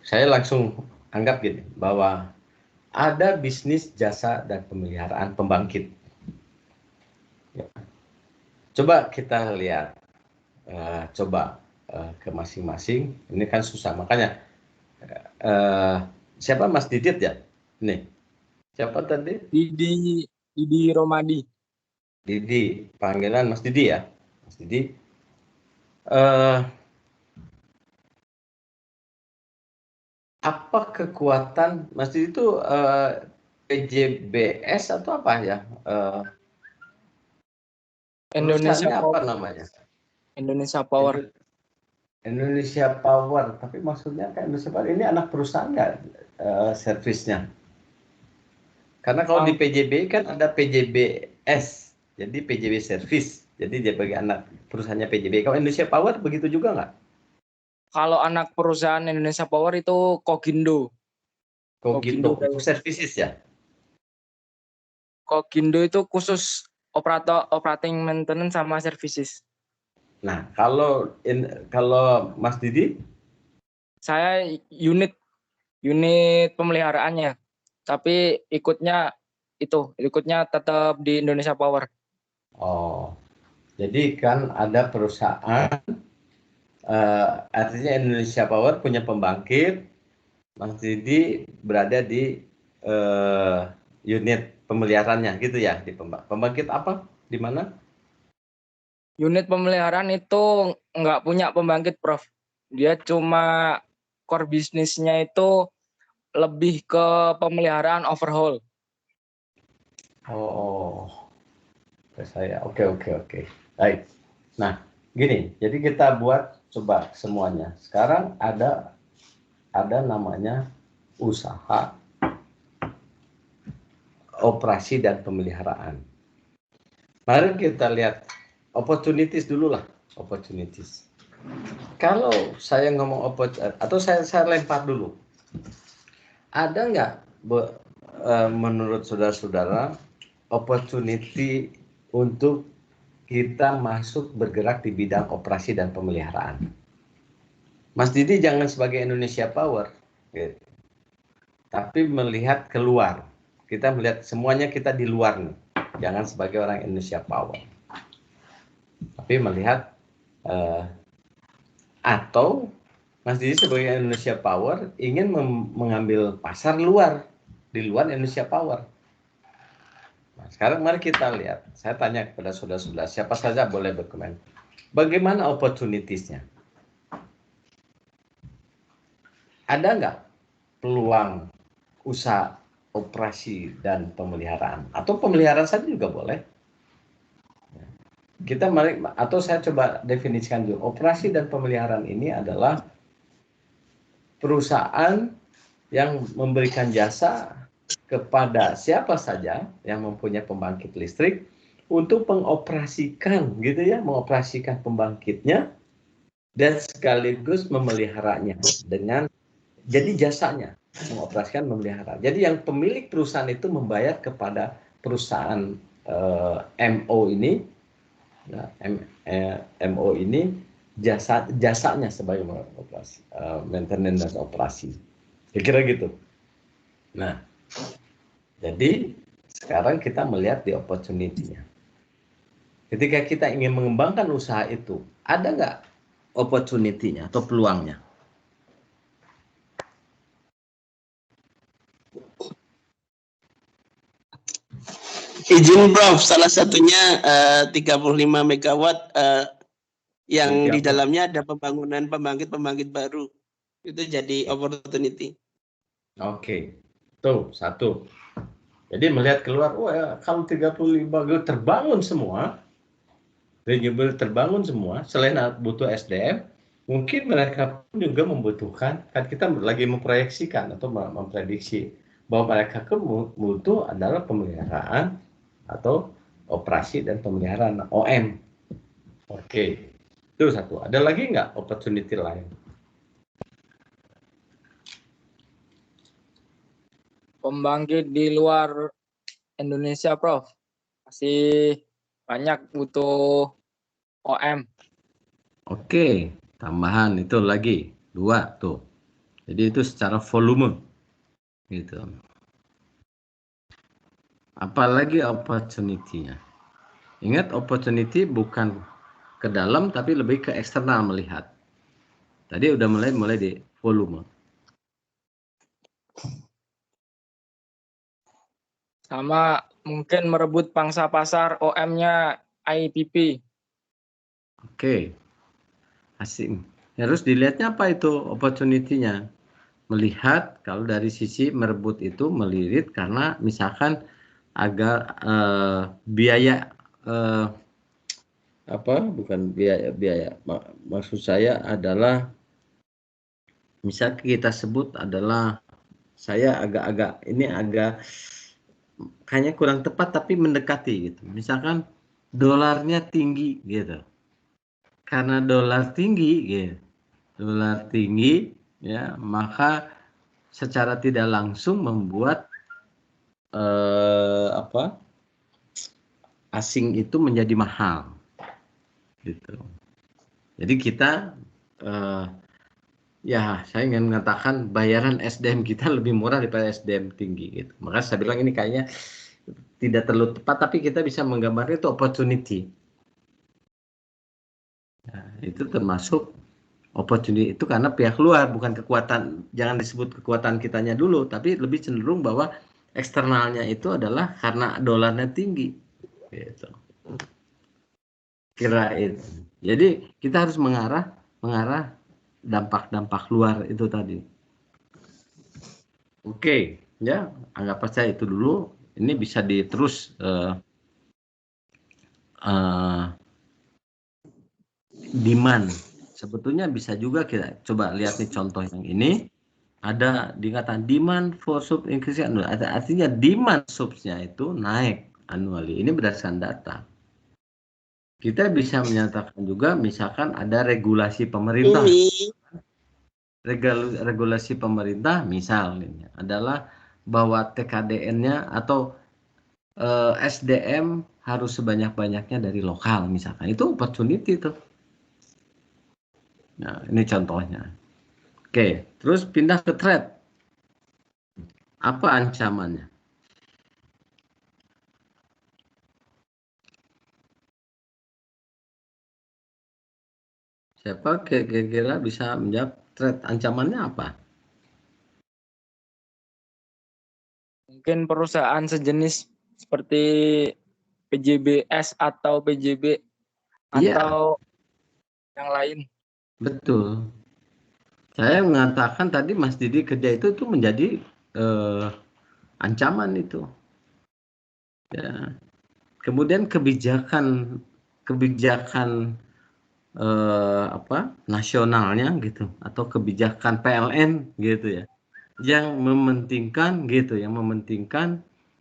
saya langsung anggap gini, bahwa ada bisnis jasa dan pemeliharaan pembangkit. Ya. Coba kita lihat, ke masing-masing. Ini kan susah, makanya siapa Mas Didit ya? Nih, siapa tadi? Didi Romadi. Didi, panggilan Mas Didi ya, Mas Didi. Apa kekuatan Mas Didi itu PJBS atau apa ya? Indonesia apa Power. namanya? Indonesia Power. Indonesia Power, tapi maksudnya kan Indonesia Power ini anak perusahaan nggak servisnya? Karena kalau di PJB kan ada PJBS, jadi PJB Service, jadi dia bagi anak perusahaannya PJB. Kalau Indonesia Power begitu juga nggak? Kalau anak perusahaan Indonesia Power itu Kogindo. Kogindo untuk services ya? Kogindo itu khusus operating maintenance sama services. Nah, kalau Mas Didi, Saya unit pemeliharaannya, tapi ikutnya tetap di Indonesia Power. oh, jadi kan ada perusahaan, artinya Indonesia Power punya pembangkit, Mas Didi berada di unit pemeliharaannya gitu ya, di pembangkit apa, di mana? Unit pemeliharaan itu nggak punya pembangkit, Prof. Dia cuma core bisnisnya itu lebih ke pemeliharaan overhaul. Oh, saya oke. Baik. Nah, gini, jadi kita buat coba semuanya. Sekarang ada namanya usaha operasi dan pemeliharaan. Mari kita lihat opportunities dulu lah, opportunities. Kalau saya ngomong atau saya lempar dulu, ada nggak menurut saudara-saudara opportunity untuk kita masuk bergerak di bidang operasi dan pemeliharaan? Mas Didi jangan sebagai Indonesia Power, gitu, tapi melihat keluar. Kita melihat semuanya kita di luar nih, jangan sebagai orang Indonesia Power, tapi melihat atau Mas Didi sebagai Indonesia Power ingin mengambil pasar luar, di luar Indonesia Power. Nah, sekarang mari kita lihat. Saya tanya kepada saudara-saudara, siapa saja boleh berkomentar. Bagaimana opportunities-nya? Ada nggak peluang usaha operasi dan pemeliharaan? Atau pemeliharaan saja juga boleh. Kita mari, atau saya coba definisikan dulu. Operasi dan pemeliharaan ini adalah perusahaan yang memberikan jasa kepada siapa saja yang mempunyai pembangkit listrik untuk mengoperasikan, gitu ya, mengoperasikan pembangkitnya dan sekaligus memeliharanya dengan jadi jasanya mengoperasikan, memelihara. Jadi yang pemilik perusahaan itu membayar kepada perusahaan MO ini, ya, MO ini jasanya sebagai operasi, maintenance dan operasi. Kira-kira gitu. Nah, jadi sekarang kita melihat di opportunity-nya. Ketika kita ingin mengembangkan usaha itu, ada nggak opportunity-nya atau peluangnya? Izin Prof, salah satunya 35 megawatt yang di dalamnya ada pembangunan pembangkit baru. Itu jadi opportunity. Oke, tuh satu. Jadi melihat keluar, ya, kalau 35 terbangun semua, renewable terbangun semua, selain butuh SDM, mungkin mereka pun juga membutuhkan, kan kita lagi memproyeksikan atau memprediksi bahwa mereka butuh adalah pemeliharaan atau operasi dan pemeliharaan OM. Oke, itu satu. Ada lagi nggak opportunity lain? Pembangkit di luar Indonesia, Prof. Masih banyak butuh OM. Oke, tambahan itu lagi 2 tuh. Jadi itu secara volume gitu. Apalagi opportunity-nya. Ingat, opportunity bukan ke dalam tapi lebih ke eksternal melihat. Tadi udah mulai di volume. Sama mungkin merebut pangsa pasar OM-nya IPP. Oke. Asing. Harus dilihatnya apa itu opportunity-nya. Melihat kalau dari sisi merebut itu melirik karena misalkan agar biaya bukan biaya maksud saya adalah misal kita sebut adalah saya agak kayaknya kurang tepat tapi mendekati gitu. Misalkan dolarnya tinggi gitu. Karena dolar tinggi gitu. Dolar tinggi ya, maka secara tidak langsung membuat asing itu menjadi mahal, gitu. Jadi kita ya saya ingin mengatakan bayaran SDM kita lebih murah daripada SDM tinggi, gitu. Maka saya bilang ini kayaknya tidak terlalu tepat, tapi kita bisa menggambarkan itu opportunity. Nah, itu termasuk opportunity itu karena pihak luar, bukan kekuatan, jangan disebut kekuatan kitanya dulu, tapi lebih cenderung bahwa eksternalnya itu adalah karena dolarnya tinggi, gitu. Kira itu. Jadi kita harus mengarah dampak-dampak luar itu tadi. Oke, ya anggap saja itu dulu. Ini bisa diterus demand. Sebetulnya bisa juga kita coba lihat nih contoh yang ini. Ada dikatakan demand for sub increase annually. Artinya demand subsnya itu naik annually. Ini berdasarkan data. Kita bisa menyatakan juga misalkan ada regulasi pemerintah. Regulasi pemerintah misalnya adalah bahwa TKDN-nya atau SDM harus sebanyak-banyaknya dari lokal misalkan. Itu opportunity tuh. Nah, ini contohnya. Oke, terus pindah ke threat. Apa ancamannya? Siapa kira-kira bisa menjawab threat ancamannya apa? Mungkin perusahaan sejenis seperti PJBS atau PJB atau yang lain. Betul. Saya mengatakan tadi Mas Didi kerja itu menjadi ancaman itu. Ya. Kemudian kebijakan nasionalnya gitu atau kebijakan PLN gitu ya. Yang mementingkan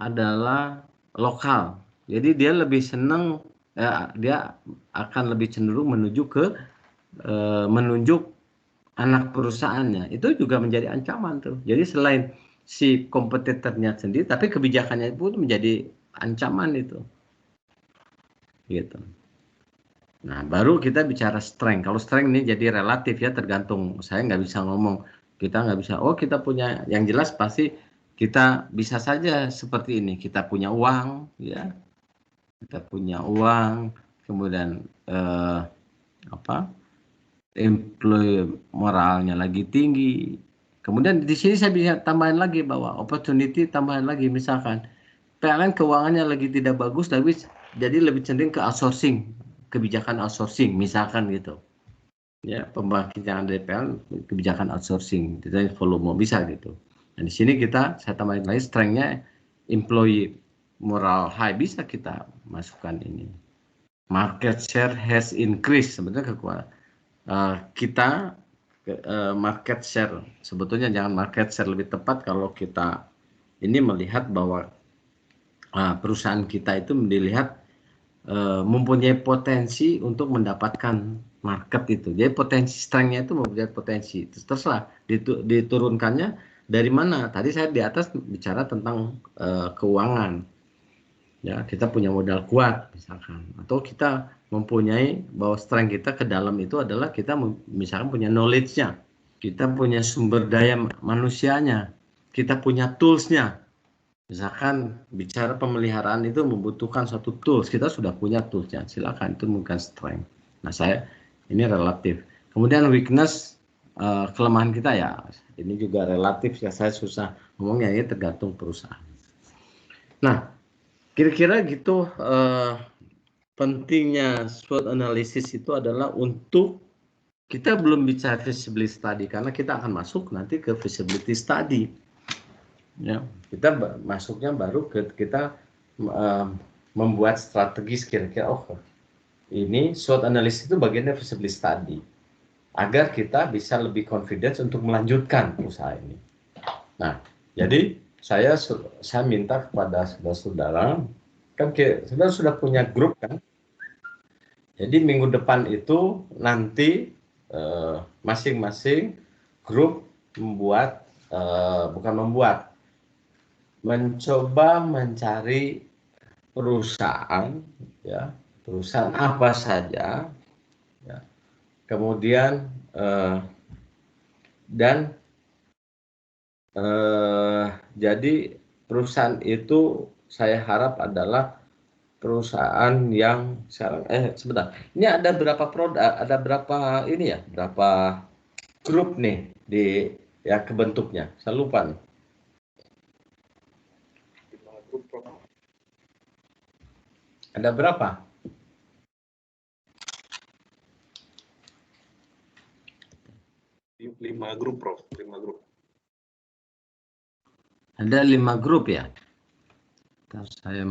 adalah lokal. Jadi dia lebih senang dia akan lebih cenderung menunjuk anak perusahaannya. Itu juga menjadi ancaman tuh. Jadi selain si kompetitornya sendiri, tapi kebijakannya pun menjadi ancaman itu. Gitu. Nah, baru kita bicara strength. Kalau strength ini jadi relatif ya, tergantung. Saya nggak bisa ngomong. Kita nggak bisa, oh kita punya, yang jelas pasti kita bisa saja seperti ini. Kita punya uang, ya. Kita punya uang, kemudian employee moralnya lagi tinggi. Kemudian di sini saya bisa tambahin lagi bahwa opportunity tambahan lagi, misalkan PLN keuangannya lagi tidak bagus, tapi jadi lebih cenderung ke outsourcing, kebijakan outsourcing misalkan gitu. Ya, pembangkit yang dari PLN kebijakan outsourcing, jadi volume bisa gitu. Dan di sini saya tambahin lagi strength-nya employee moral high, bisa kita masukkan ini. Market share has increased, sebenarnya kekuatan kita market share, sebetulnya jangan market share, lebih tepat kalau kita ini melihat bahwa perusahaan kita itu dilihat mempunyai potensi untuk mendapatkan market itu. Jadi potensi strength-nya itu mempunyai potensi. Terserah diturunkannya dari mana. Tadi saya di atas bicara tentang keuangan. Ya, kita punya modal kuat misalkan, atau kita mempunyai bahwa strength kita ke dalam itu adalah kita misalkan punya knowledge-nya, kita punya sumber daya manusianya, kita punya tools-nya. Misalkan bicara pemeliharaan itu membutuhkan suatu tools, kita sudah punya tools-nya, silakan, itu bukan strength. Nah, ini relatif. Kemudian weakness, kelemahan kita ya, ini juga relatif ya, saya susah ngomongnya, ini tergantung perusahaan. Nah, kira-kira gitu pentingnya SWOT analysis itu adalah untuk kita belum bicara feasibility study karena kita akan masuk nanti ke feasibility study. Ya, kita masuknya baru kita membuat strategis kira-kira ini SWOT analysis itu bagiannya feasibility study agar kita bisa lebih confidence untuk melanjutkan usaha ini. Nah, jadi saya minta kepada saudara-saudara, kan saudara sudah punya grup kan, jadi minggu depan itu nanti masing-masing grup mencoba mencari perusahaan, ya, perusahaan apa saja, ya. Kemudian jadi perusahaan itu saya harap adalah perusahaan yang sebentar. Ini ada berapa produk, ada berapa ini ya, berapa grup nih di ya kebentuknya. Saya lupa nih. Ada berapa? Lima grup, Prof. 5 grup. Ada 5 grup ya. Ntar saya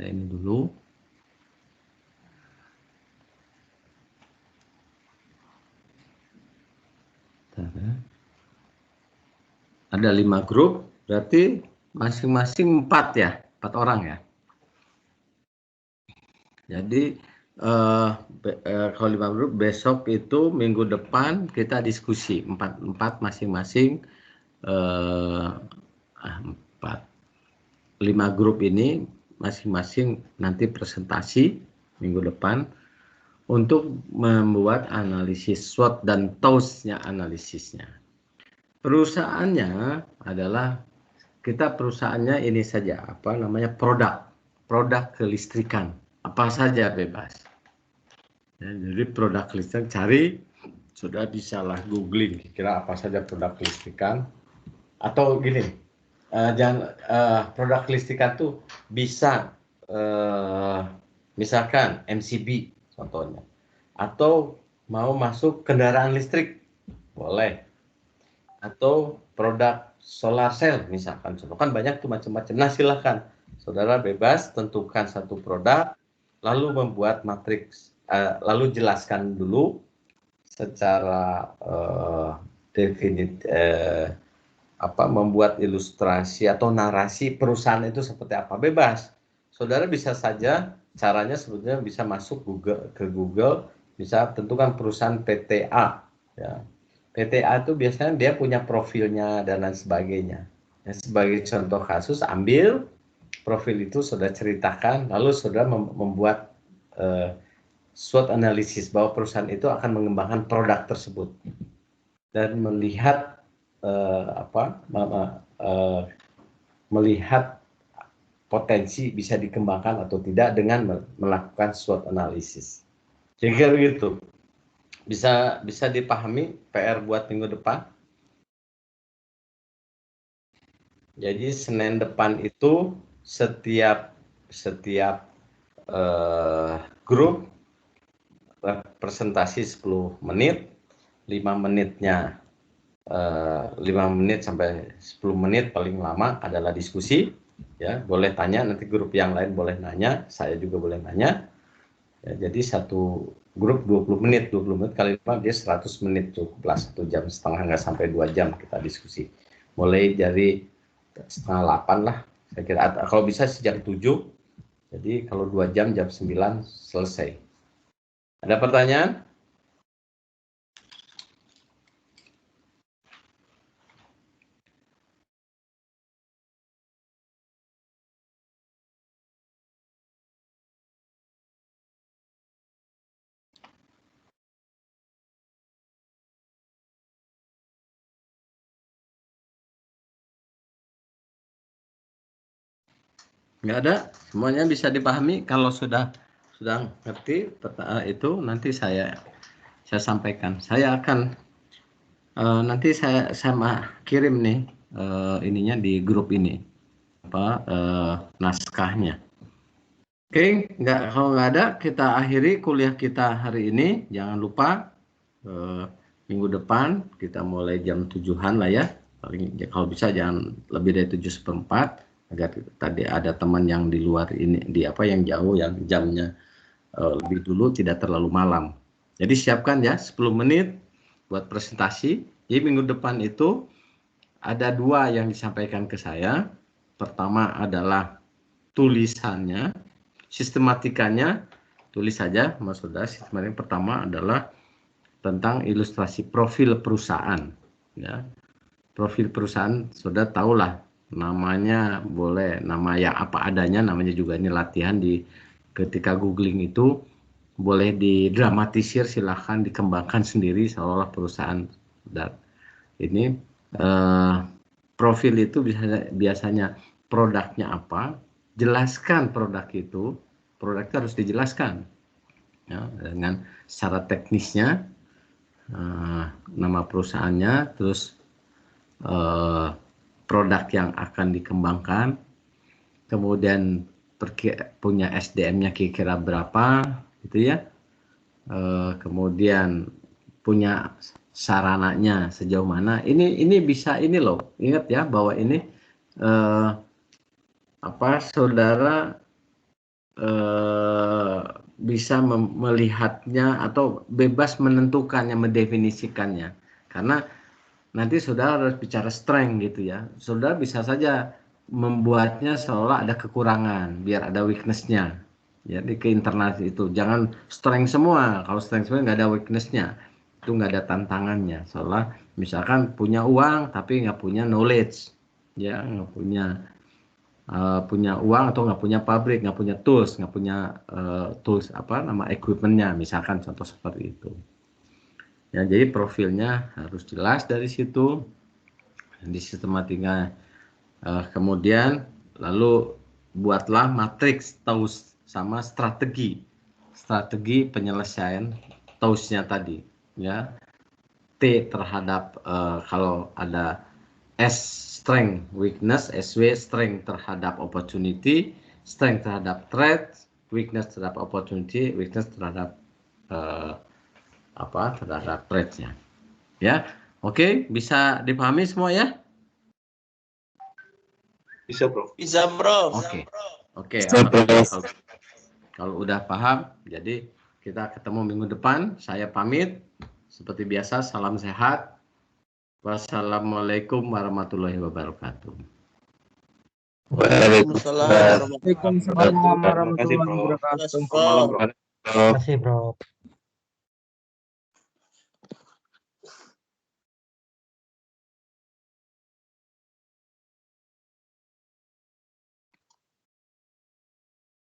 ini dulu. Ada 5 grup, berarti masing-masing 4 ya, 4 orang ya. Jadi kalau 5 grup, besok itu minggu depan kita diskusi 4 masing-masing 5 grup ini masing-masing nanti presentasi minggu depan untuk membuat analisis SWOT dan TOWS-nya analisisnya. Perusahaannya adalah perusahaannya ini saja, apa namanya, produk kelistrikan, apa saja bebas. Ya, jadi produk kelistrikan, cari, sudah bisalah googling kira apa saja produk kelistrikan, atau gini, produk kelistrikan tuh bisa misalkan MCB contohnya, atau mau masuk kendaraan listrik boleh, atau produk solar cell misalkan, contoh kan banyak tuh macam-macam. Nah silahkan saudara bebas tentukan satu produk, lalu membuat matriks, lalu jelaskan dulu secara membuat ilustrasi atau narasi perusahaan itu seperti apa, bebas. Saudara bisa saja, caranya sebetulnya bisa masuk ke Google, bisa tentukan perusahaan PTA, ya. PTA itu biasanya dia punya profilnya dan lain sebagainya. Ya, sebagai contoh kasus, ambil profil itu, sudah ceritakan, lalu saudara membuat SWOT analisis bahwa perusahaan itu akan mengembangkan produk tersebut dan melihat melihat potensi bisa dikembangkan atau tidak dengan melakukan SWOT analisis. Jadi begitu. Bisa dipahami PR buat minggu depan. Jadi Senin depan itu setiap grup presentasi 10 menit, 5 menitnya 5 menit sampai 10 menit paling lama adalah diskusi, ya, boleh tanya, nanti grup yang lain boleh nanya, saya juga boleh nanya, ya, jadi satu grup 20 menit kali 5 dia 100 menit, cukuplah 1 jam setengah, nggak sampai 2 jam kita diskusi, mulai dari setengah 8 lah saya kira, kalau bisa sejak 7, jadi kalau 2 jam, jam 9 selesai. Ada pertanyaan? Nggak ada, semuanya bisa dipahami. Kalau sudah ngerti itu, nanti saya sampaikan. Saya akan nanti saya kirim nih ininya di grup ini, naskahnya. Oke, kalau nggak ada, kita akhiri kuliah kita hari ini. Jangan lupa minggu depan kita mulai jam 7-an lah ya. Kalau bisa jangan lebih dari 7:15. Agar tadi ada teman yang di luar ini, yang jauh, yang jamnya lebih dulu, tidak terlalu malam. Jadi siapkan ya 10 menit buat presentasi. Jadi minggu depan itu ada 2 yang disampaikan ke saya. Pertama adalah tulisannya, sistematikanya tulis saja Mas Saudara. Sistematika pertama adalah tentang ilustrasi profil perusahaan, ya. Profil perusahaan sudah tahulah namanya boleh nama yang apa adanya, namanya juga ini latihan ketika googling itu boleh didramatisir, silahkan dikembangkan sendiri seolah perusahaan. Dan ini profil itu biasanya produknya apa, jelaskan produk itu harus dijelaskan ya, dengan secara teknisnya, nama perusahaannya, terus produk yang akan dikembangkan, kemudian punya SDM-nya kira-kira berapa gitu ya, kemudian punya sarananya sejauh mana. Ini bisa, ini loh, ingat ya bahwa ini saudara bisa melihatnya atau bebas menentukannya, mendefinisikannya, karena nanti saudara harus bicara strength gitu ya. Saudara bisa saja membuatnya seolah ada kekurangan, biar ada weakness-nya. Jadi ke internal itu jangan strength semua. Kalau strength semua nggak ada weakness-nya, itu nggak ada tantangannya. Seolah misalkan punya uang tapi nggak punya knowledge, ya nggak punya uang atau nggak punya pabrik, nggak punya tools, tools equipment-nya, misalkan contoh seperti itu. Ya, jadi profilnya harus jelas dari situ, di sistematika. Kemudian lalu buatlah matriks TAUS sama strategi penyelesaian TAUS-nya tadi. Ya, T terhadap kalau ada S strength weakness, SW strength terhadap opportunity, strength terhadap threat, weakness terhadap opportunity, weakness terhadap terhadap threat-nya. Ya, oke, bisa dipahami semua ya? Bisa, Bro. Bisa, Bro. Oke. Alhamdulillah. Kalau udah paham, jadi kita ketemu minggu depan. Saya pamit. Seperti biasa, salam sehat. Wassalamualaikum warahmatullahi wabarakatuh. Waalaikumsalam warahmatullahi wabarakatuh. Terima kasih, Bro.